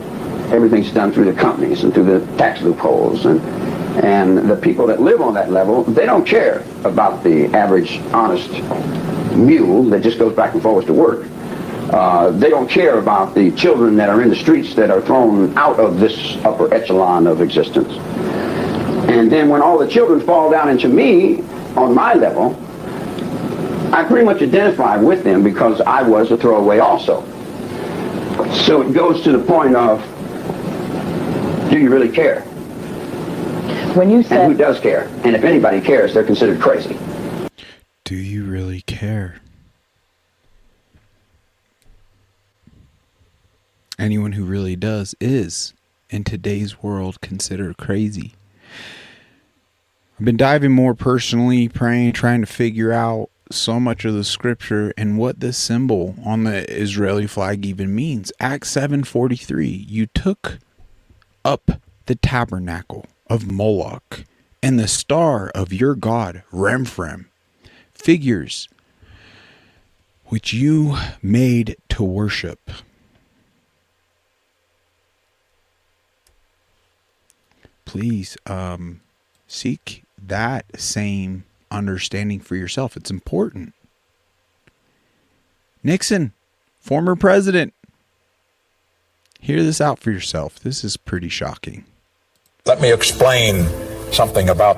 Everything's done through the companies and through the tax loopholes, and the people that live on that level, they don't care about the average honest mule that just goes back and forth to work. They don't care about the children that are in the streets that are thrown out of this upper echelon of existence. And then when all the children fall down into me, on my level, I pretty much identify with them because I was a throwaway also. So it goes to the point of, do you really care? When you said, and who does care? And if anybody cares, they're considered crazy. Do you really care? Anyone who really does is, in today's world, considered crazy. I've been diving more personally, praying, trying to figure out so much of the scripture and what this symbol on the Israeli flag even means. Acts 7:43, you took up the tabernacle of Moloch and the star of your god Remphem, figures which you made to worship. Please seek that same understanding for yourself. It's important. Nixon, former president, hear this out for yourself. This is pretty shocking. Let me explain something about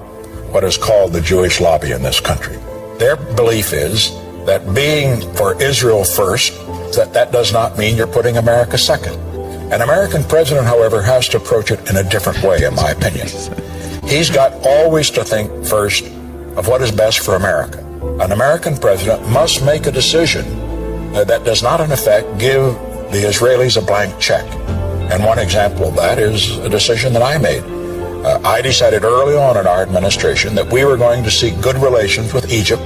what is called the Jewish lobby in this country. Their belief is that being for Israel first, that does not mean you're putting America second. An American president, however, has to approach it in a different way, in my opinion. He's got always to think first of what is best for America. An American president must make a decision that does not, in effect, give the Israelis a blank check. And one example of that is a decision that I made. I decided early on in our administration that we were going to seek good relations with Egypt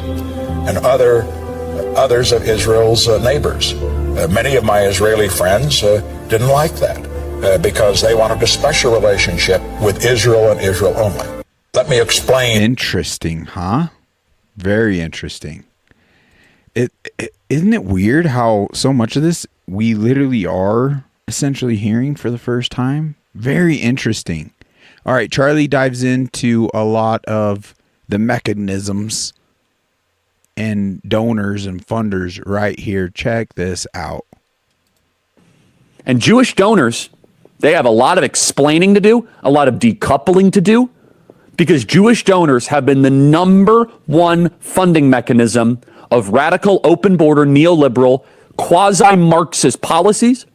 and others of Israel's neighbors. Many of my Israeli friends didn't like that because they wanted a special relationship with Israel and Israel only. Let me explain. Interesting, huh? Very interesting. Isn't it weird how so much of this we literally are essentially hearing for the first time? Very interesting. All right, Charlie dives into a lot of the mechanisms and donors and funders right here. Check this out. And Jewish donors, they have a lot of explaining to do, a lot of decoupling to do, because Jewish donors have been the #1 funding mechanism of radical, open border, neoliberal, quasi-Marxist policies,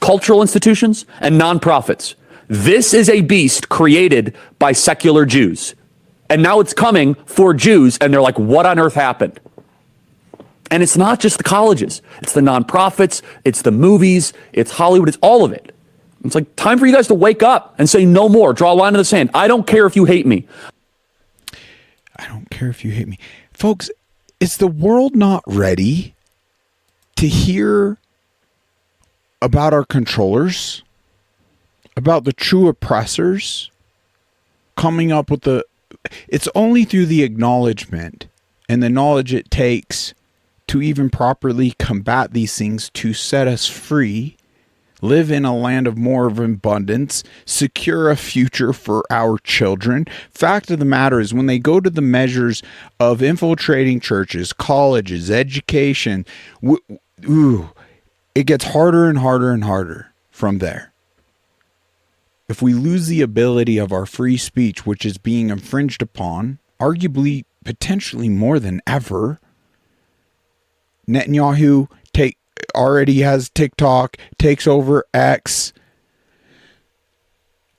cultural institutions, and nonprofits. This is a beast created by secular Jews. And now it's coming for Jews, and they're like, what on earth happened? And it's not just the colleges. It's the nonprofits, it's the movies, it's Hollywood, it's all of it. It's like, time for you guys to wake up and say no more. Draw a line in the sand. I don't care if you hate me. I don't care if you hate me. Folks, is the world not ready to hear about our controllers? About the true oppressors? Coming up with it's only through the acknowledgement and the knowledge it takes to even properly combat these things to set us free, live in a land of more of abundance, secure a future for our children. Fact of the matter is, when they go to the measures of infiltrating churches, colleges, education, it gets harder and harder and harder from there. If we lose the ability of our free speech, which is being infringed upon, arguably, potentially more than ever, Netanyahu already has TikTok, takes over X.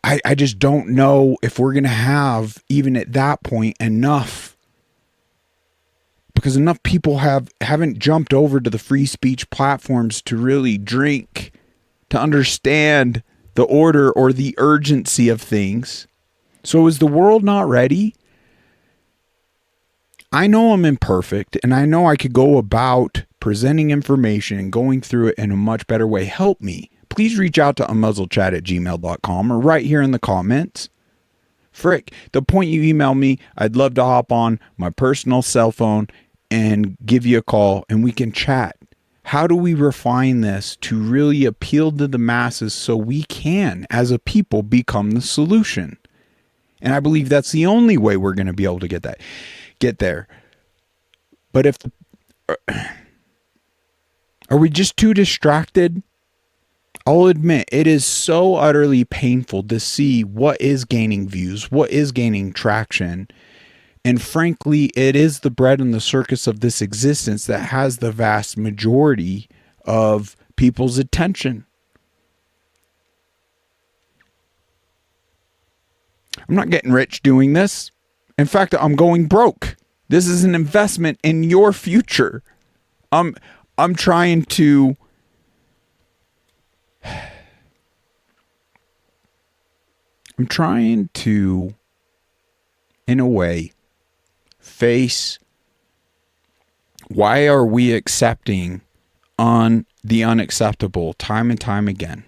I just don't know if we're going to have, even at that point, enough. Because enough people haven't jumped over to the free speech platforms to really drink, to understand the order or the urgency of things. So is the world not ready? I know I'm imperfect, and I know I could go about presenting information and going through it in a much better way. Help me. Please reach out to unmuzzledchat@gmail.com or right here in the comments. Frick, the point you email me, I'd love to hop on my personal cell phone and give you a call and we can chat. How do we refine this to really appeal to the masses so we can, as a people, become the solution? And I believe that's the only way we're going to be able to get there. But are we just too distracted? I'll admit, it is so utterly painful to see what is gaining views, what is gaining traction. And frankly, it is the bread and the circus of this existence that has the vast majority of people's attention. I'm not getting rich doing this. In fact, I'm going broke. This is an investment in your future. I'm trying to in a way face why are we accepting on the unacceptable time and time again.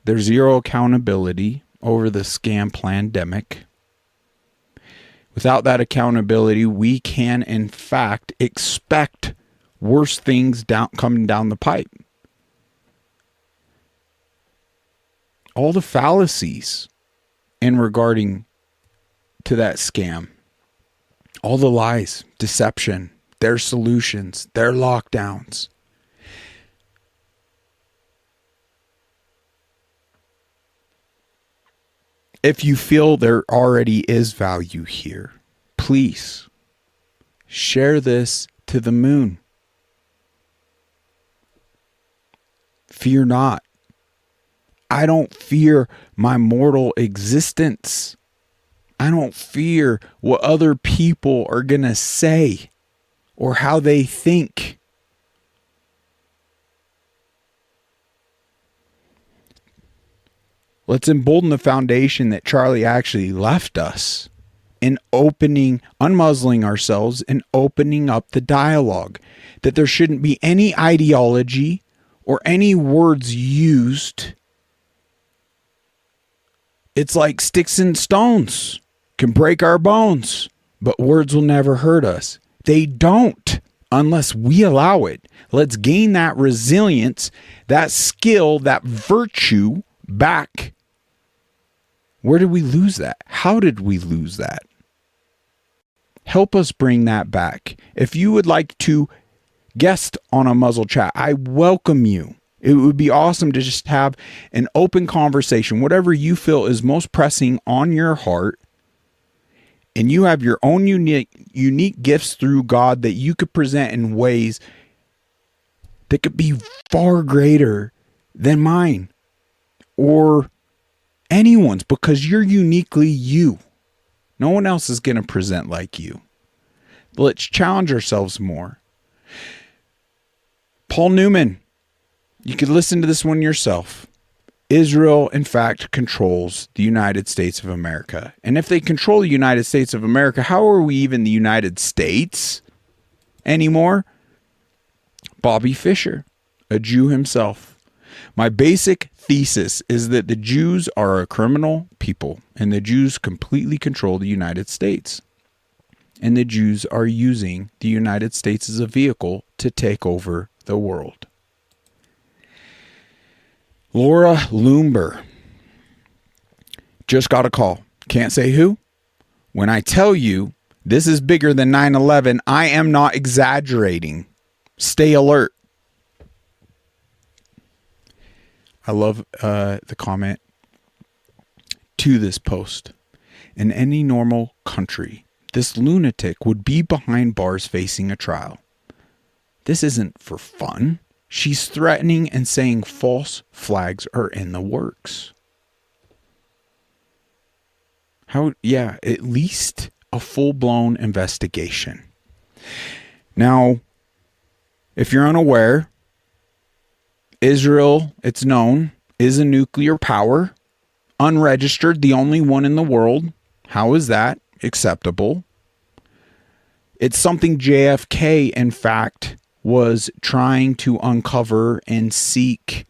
There's zero accountability over the scam pandemic. Without that accountability, we can in fact expect worse things coming down the pipe. All the fallacies in regarding to that scam, all the lies, deception, their solutions, their lockdowns. If you feel there already is value here, please share this to the moon. Fear not. I don't fear my mortal existence. I don't fear what other people are going to say or how they think. Let's embolden the foundation that Charlie actually left us in unmuzzling ourselves and opening up the dialogue. That there shouldn't be any ideology or any words used. It's like sticks and stones can break our bones, but words will never hurt us. They don't unless we allow it. Let's gain that resilience, that skill, that virtue back. Where did we lose that? How did we lose that? Help us bring that back. If you would like to guest on a Muzzle Chat, I welcome you. It would be awesome to just have an open conversation, whatever you feel is most pressing on your heart. And you have your own unique gifts through God that you could present in ways that could be far greater than mine or anyone's, because you're uniquely you. No one else is going to present like you. Let's challenge ourselves more. Paul Newman, you could listen to this one yourself. Israel, in fact, controls the United States of America. And if they control the United States of America, how are we even the United States anymore? Bobby Fischer, a Jew himself. My basic thesis is that the Jews are a criminal people, and the Jews completely control the United States. And the Jews are using the United States as a vehicle to take over the world. Laura Loomber just got a call. Can't say who. When I tell you this is bigger than 9/11, I am not exaggerating. Stay alert. I love the comment to this post. In any normal country, this lunatic would be behind bars facing a trial. This isn't for fun. She's threatening and saying false flags are in the works. At least a full-blown investigation. Now, if you're unaware, Israel, it's known, is a nuclear power. Unregistered, the only one in the world. How is that acceptable? It's something JFK, in fact, was trying to uncover and seek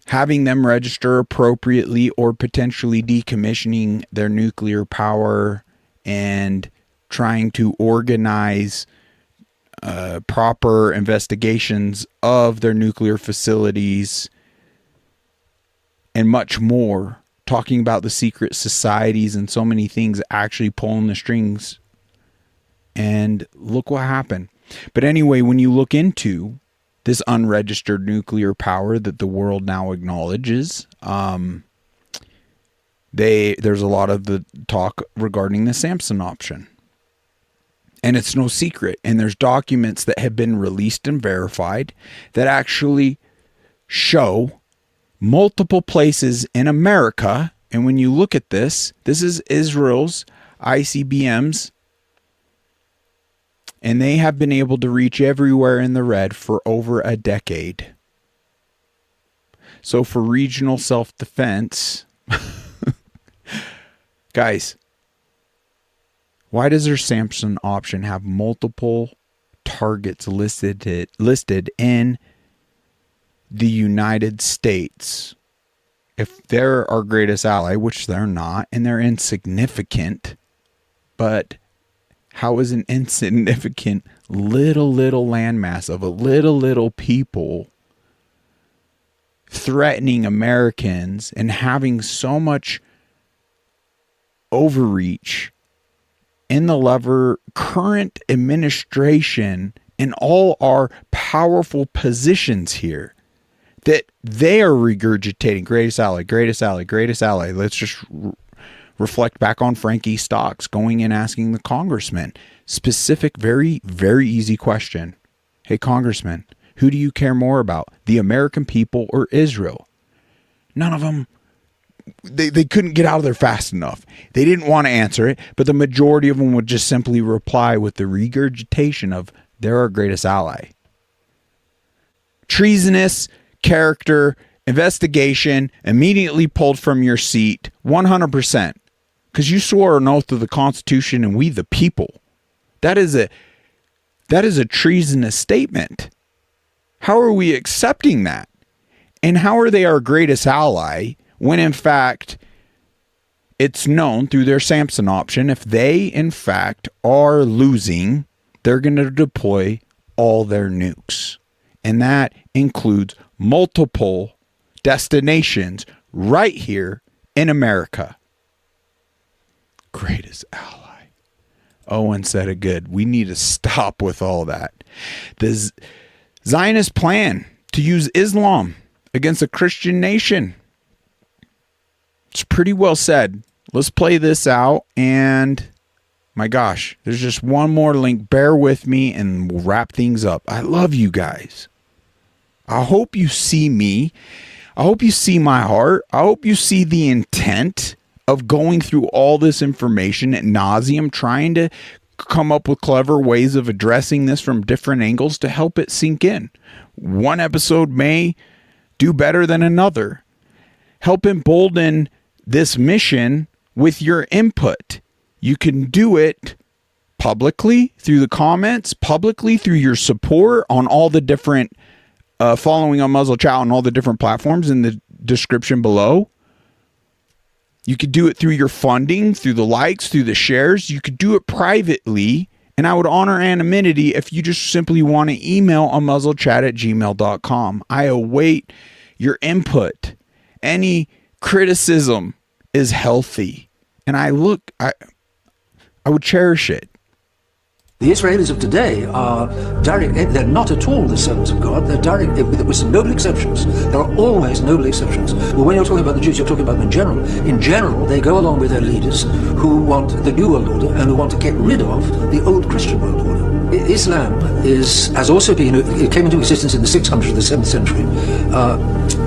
having them register appropriately or potentially decommissioning their nuclear power and trying to organize proper investigations of their nuclear facilities and much more, talking about the secret societies and so many things actually pulling the strings. And look what happened. But anyway, when you look into this unregistered nuclear power that the world now acknowledges, there's a lot of the talk regarding the Samson option. And it's no secret. And there's documents that have been released and verified that actually show multiple places in America. And when you look at this is Israel's ICBMs. And they have been able to reach everywhere in the red for over a decade. So for regional self-defense, guys, why does their Samson option have multiple targets listed in the United States? If they're our greatest ally, which they're not, and they're insignificant, but how is an insignificant little landmass of a little people threatening Americans and having so much overreach in the current administration and all our powerful positions here that they are regurgitating greatest ally, greatest ally, greatest ally? Let's just reflect back on Frankie Stocks going and asking the congressman specific, very, very easy question. Hey, congressman, who do you care more about, the American people or Israel? None of them. They couldn't get out of there fast enough. They didn't want to answer it, but the majority of them would just simply reply with the regurgitation of they're our greatest ally. Treasonous character, investigation, immediately pulled from your seat, 100%. Because you swore an oath to the Constitution and we the people. That is a treasonous statement. How are we accepting that? And how are they our greatest ally when in fact it's known through their Samson option, if they in fact are losing, they're going to deploy all their nukes. And that includes multiple destinations right here in America. Greatest ally. Owen said it good. We need to stop with all that. The Zionist plan to use Islam against a Christian nation. It's pretty well said. Let's play this out. And my gosh, there's just one more link. Bear with me and we'll wrap things up. I love you guys. I hope you see me. I hope you see my heart. I hope you see the intent of going through all this information ad nauseum, trying to come up with clever ways of addressing this from different angles to help it sink in. One episode may do better than another. Help embolden this mission with your input. You can do it publicly through the comments, publicly through your support on all the different following on Muzzle Chat on all the different platforms in the description below. You could do it through your funding, through the likes, through the shares. You could do it privately. And I would honor anonymity if you just simply want to email on muzzlechat@gmail.com. I await your input. Any criticism is healthy. And I would cherish it. The Israelis of today are direct, they're not at all the servants of God, they're direct, with some noble exceptions. There are always noble exceptions. But when you're talking about the Jews, you're talking about them in general. In general, they go along with their leaders who want the New World Order and who want to get rid of the old Christian world order. Islam has also been, it came into existence in the 600s, the 7th century.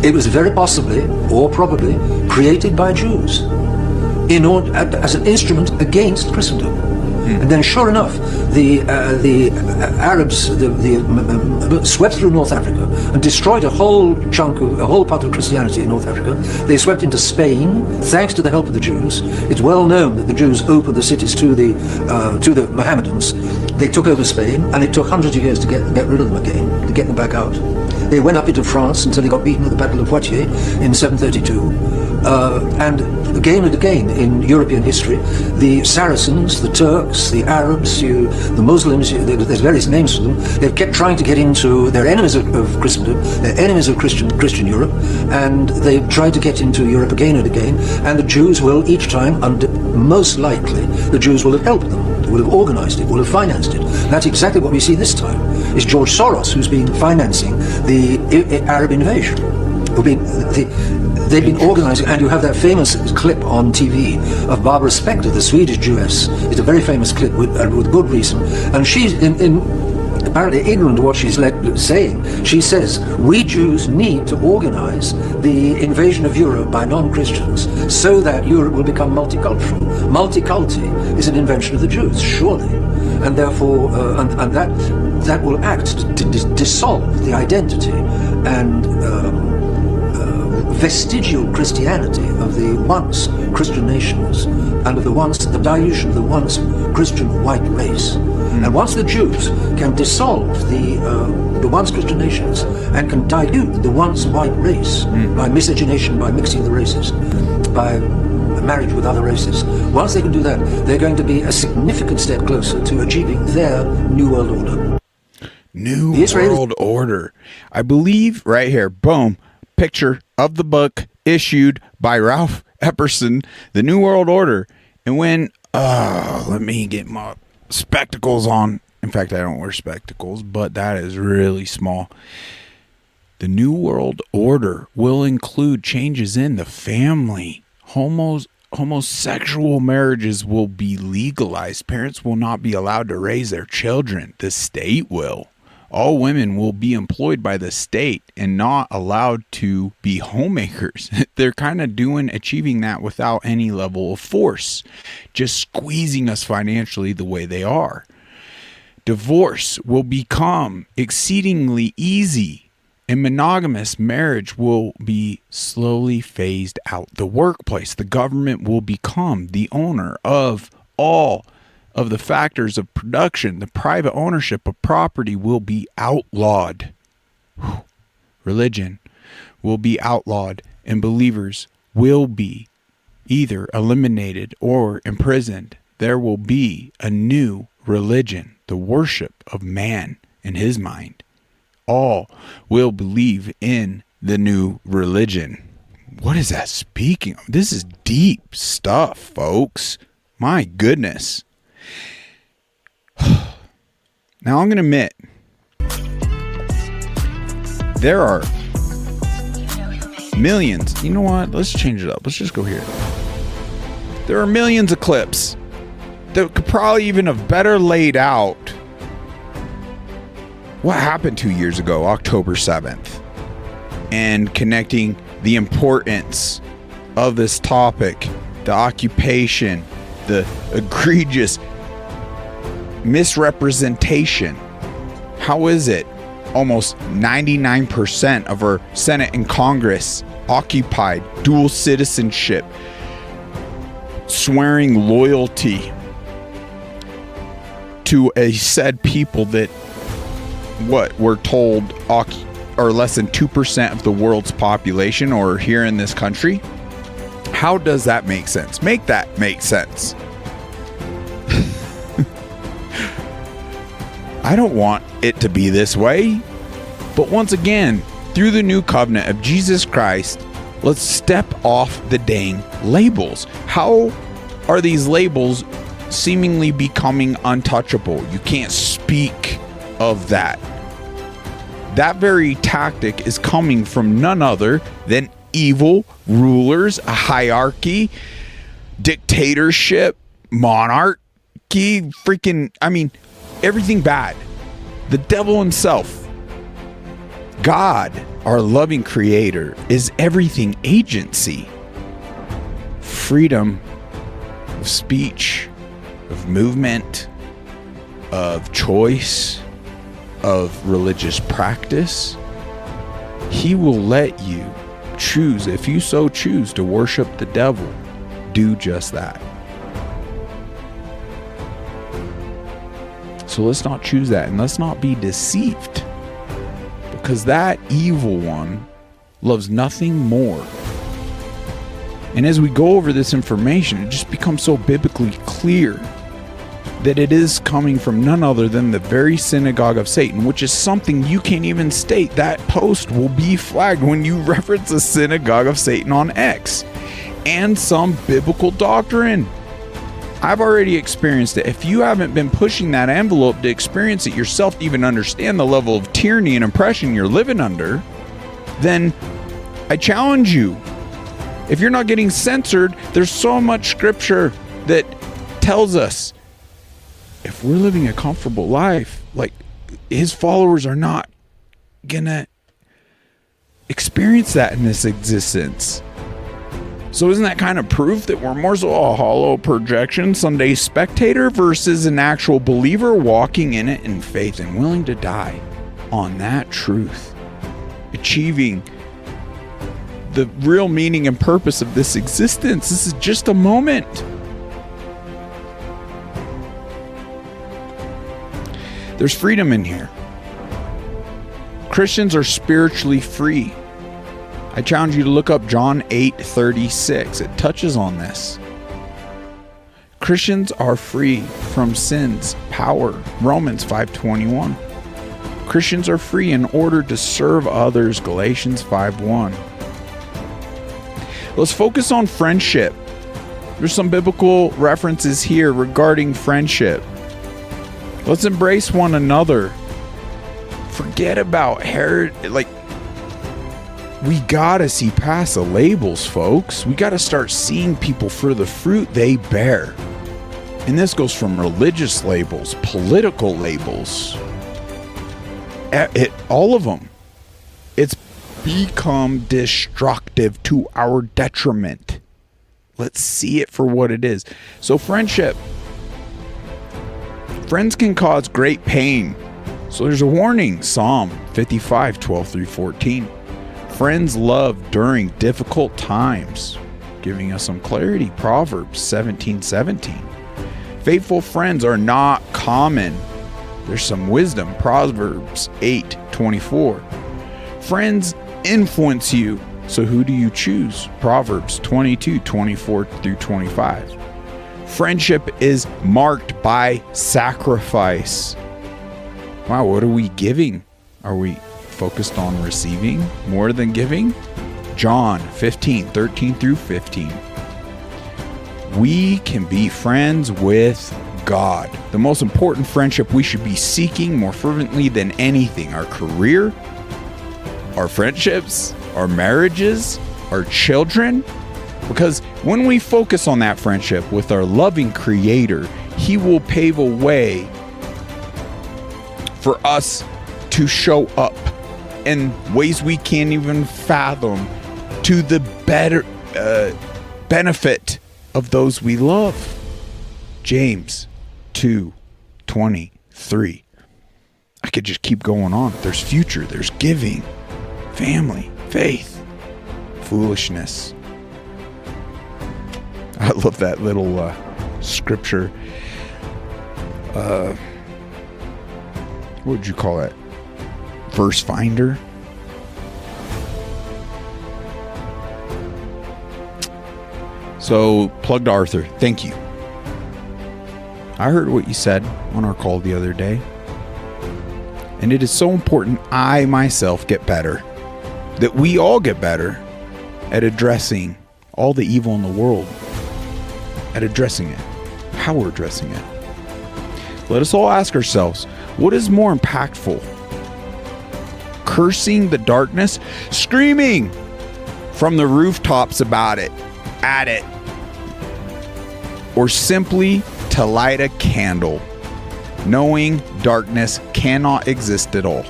It was very possibly, or probably, created by Jews in order, as an instrument against Christendom. And then, sure enough, the Arabs swept through North Africa and destroyed a whole part of Christianity in North Africa. They swept into Spain, thanks to the help of the Jews. It's well known that the Jews opened the cities to the Mohammedans. They took over Spain, and it took hundreds of years to get rid of them again, to get them back out. They went up into France until they got beaten at the Battle of Poitiers in 732. And again in European history, the Saracens, the Turks, the Arabs, the Muslims, there's various names for them, they've kept trying to get into, they're enemies of Christendom, they're enemies of Christian Europe, and they've tried to get into Europe again and again, and the Jews will each time, most likely, the Jews will have helped them, will have organized it, will have financed it. And that's exactly what we see this time. It's George Soros who's been financing the Arab invasion. They've been organizing, and you have that famous clip on TV of Barbara Spector, the Swedish Jewess. It's a very famous clip with good reason. And she's apparently ignorant of what she's saying. She says, we Jews need to organize the invasion of Europe by non-Christians so that Europe will become multicultural. Multiculti is an invention of the Jews, surely. And therefore, and that will act to dissolve the identity and vestigial Christianity of the once Christian nations and of the dilution of the once Christian white race. And once the Jews can dissolve the once Christian nations and can dilute the once white race by miscegenation, by mixing the races, by marriage with other races, once they can do that, they're going to be a significant step closer to achieving their New World Order. New World Order. I believe right here, boom, picture of the book issued by Ralph Epperson, The New World Order. And when, let me get my spectacles on. In fact, I don't wear spectacles, but that is really small. The New World Order will include changes in the family. Homosexual marriages will be legalized. Parents will not be allowed to raise their children. The state will. All women will be employed by the state and not allowed to be homemakers. They're kind of achieving that without any level of force, just squeezing us financially the way they are. Divorce will become exceedingly easy, and monogamous marriage will be slowly phased out. The workplace, the government will become the owner of all of the factors of production. The private ownership of property will be outlawed. Religion will be outlawed, and believers will be either eliminated or imprisoned. There will be a new religion, the worship of man and his mind. All will believe in the new religion. What is that speaking of? This is deep stuff, folks. My goodness. Now I'm going to admit, there are millions. You know what? Let's change it up. Let's just go here. There are millions of clips that could probably even have better laid out what happened 2 years ago, October 7th, and connecting the importance of this topic, the occupation, the egregious misrepresentation. How is it almost 99% of our Senate and Congress occupied, dual citizenship, swearing loyalty to a said people that we're told are less than 2% of the world's population, or here in this country? How does that make sense? Make that make sense. I don't want it to be this way. But once again, through the new covenant of Jesus Christ, let's step off the dang labels. How are these labels seemingly becoming untouchable. You can't speak of that. That very tactic is coming from none other than evil rulers, a hierarchy, dictatorship, monarchy, everything bad. The devil himself. God, our loving creator, is everything agency. Freedom of speech, of movement, of choice, of religious practice. He will let you choose, if you so choose, to worship the devil. Do just that. So let's not choose that, and let's not be deceived, because that evil one loves nothing more. And as we go over this information, it just becomes so biblically clear that it is coming from none other than the very synagogue of Satan, which is something you can't even state. That post will be flagged when you reference the synagogue of Satan on X and some biblical doctrine. I've already experienced it. If you haven't been pushing that envelope to experience it yourself, to even understand the level of tyranny and oppression you're living under, then I challenge you. If you're not getting censored, there's so much scripture that tells us if we're living a comfortable life, like, his followers are not gonna experience that in this existence. So isn't that kind of proof that we're more so a hollow projection, Sunday spectator, versus an actual believer walking in it in faith and willing to die on that truth, achieving the real meaning and purpose of this existence? This is just a moment. There's freedom in here. Christians are spiritually free. I challenge you to look up John 8:36. It touches on this. Christians are free from sin's power. Romans 5:21. Christians are free in order to serve others. Galatians 5:1. Let's focus on friendship. There's some biblical references here regarding friendship. Let's embrace one another. Forget about we gotta see past the labels, folks. We gotta start seeing people for the fruit they bear. And this goes from religious labels, political labels, all of them. It's become destructive to our detriment. Let's see it for what it is. So friendship. Friends can cause great pain. So there's a warning. Psalm 55:12-14. Friends love during difficult times, giving us some clarity. Proverbs 17:17. Faithful friends are not common. There's some wisdom. Proverbs 8:24. Friends influence you. So who do you choose? Proverbs 22:24-25. Friendship is marked by sacrifice. Wow, what are we giving? Are we focused on receiving more than giving? John 15:13-15. We can be friends with God. The most important friendship we should be seeking more fervently than anything. Our career, our friendships, our marriages, our children. Because when we focus on that friendship with our loving Creator, He will pave a way for us to show up in ways we can't even fathom to the better benefit of those we love. James 2:23. I could just keep going on. There's future, there's giving, family, faith, foolishness. I love that little scripture. What would you call it? Verse finder? So, plugged Arthur, thank you. I heard what you said on our call the other day. And it is so important I myself get better, that we all get better at addressing all the evil in the world, at addressing it. how we're addressing it. Let us all ask ourselves, what is more impactful? Cursing the darkness, screaming from the rooftops about it, at it, or simply to light a candle, knowing darkness cannot exist at all,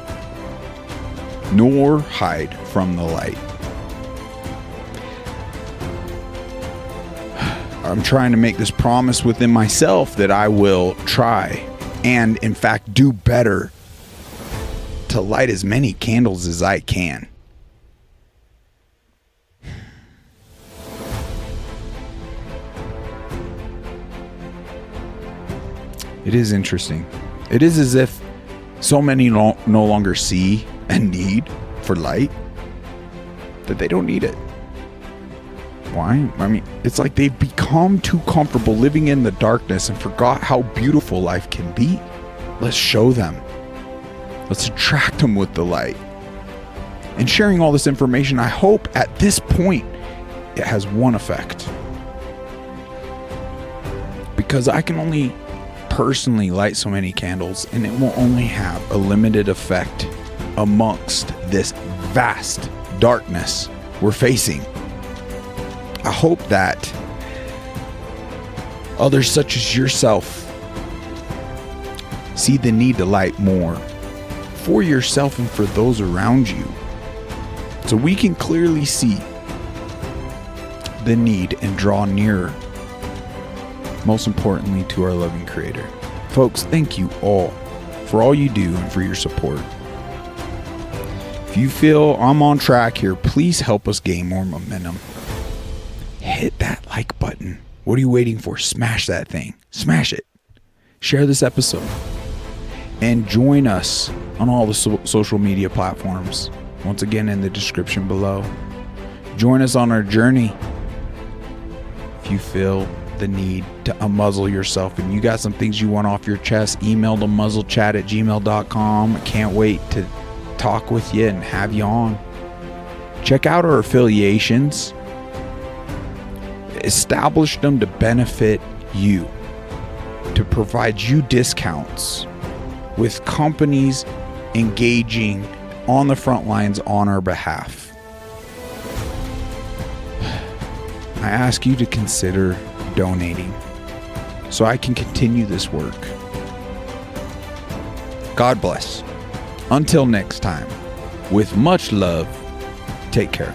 nor hide from the light. I'm trying to make this promise within myself that I will try and, in fact, do better to light as many candles as I can. It is interesting. It is as if so many no longer see a need for light that they don't need it. Why? I mean, it's like they've become too comfortable living in the darkness and forgot how beautiful life can be. Let's show them. Let's attract them with the light. And sharing all this information, I hope at this point it has one effect. Because I can only personally light so many candles, and it will only have a limited effect amongst this vast darkness we're facing. I hope that others such as yourself see the need to light more for yourself and for those around you, so we can clearly see the need and draw nearer, most importantly, to our loving Creator. Folks, thank you all for all you do and for your support. If you feel I'm on track here, please help us gain more momentum. Hit that like button. What are you waiting for? Smash that thing. Smash it. Share this episode. And join us on all the social media platforms. Once again, in the description below. Join us on our journey. If you feel the need to unmuzzle yourself and you got some things you want off your chest, email to muzzlechat@gmail.com. I can't wait to talk with you and have you on. Check out our affiliations. Establish them to benefit you, to provide you discounts with companies engaging on the front lines on our behalf. I ask you to consider donating so I can continue this work. God bless. Until next time, with much love, take care.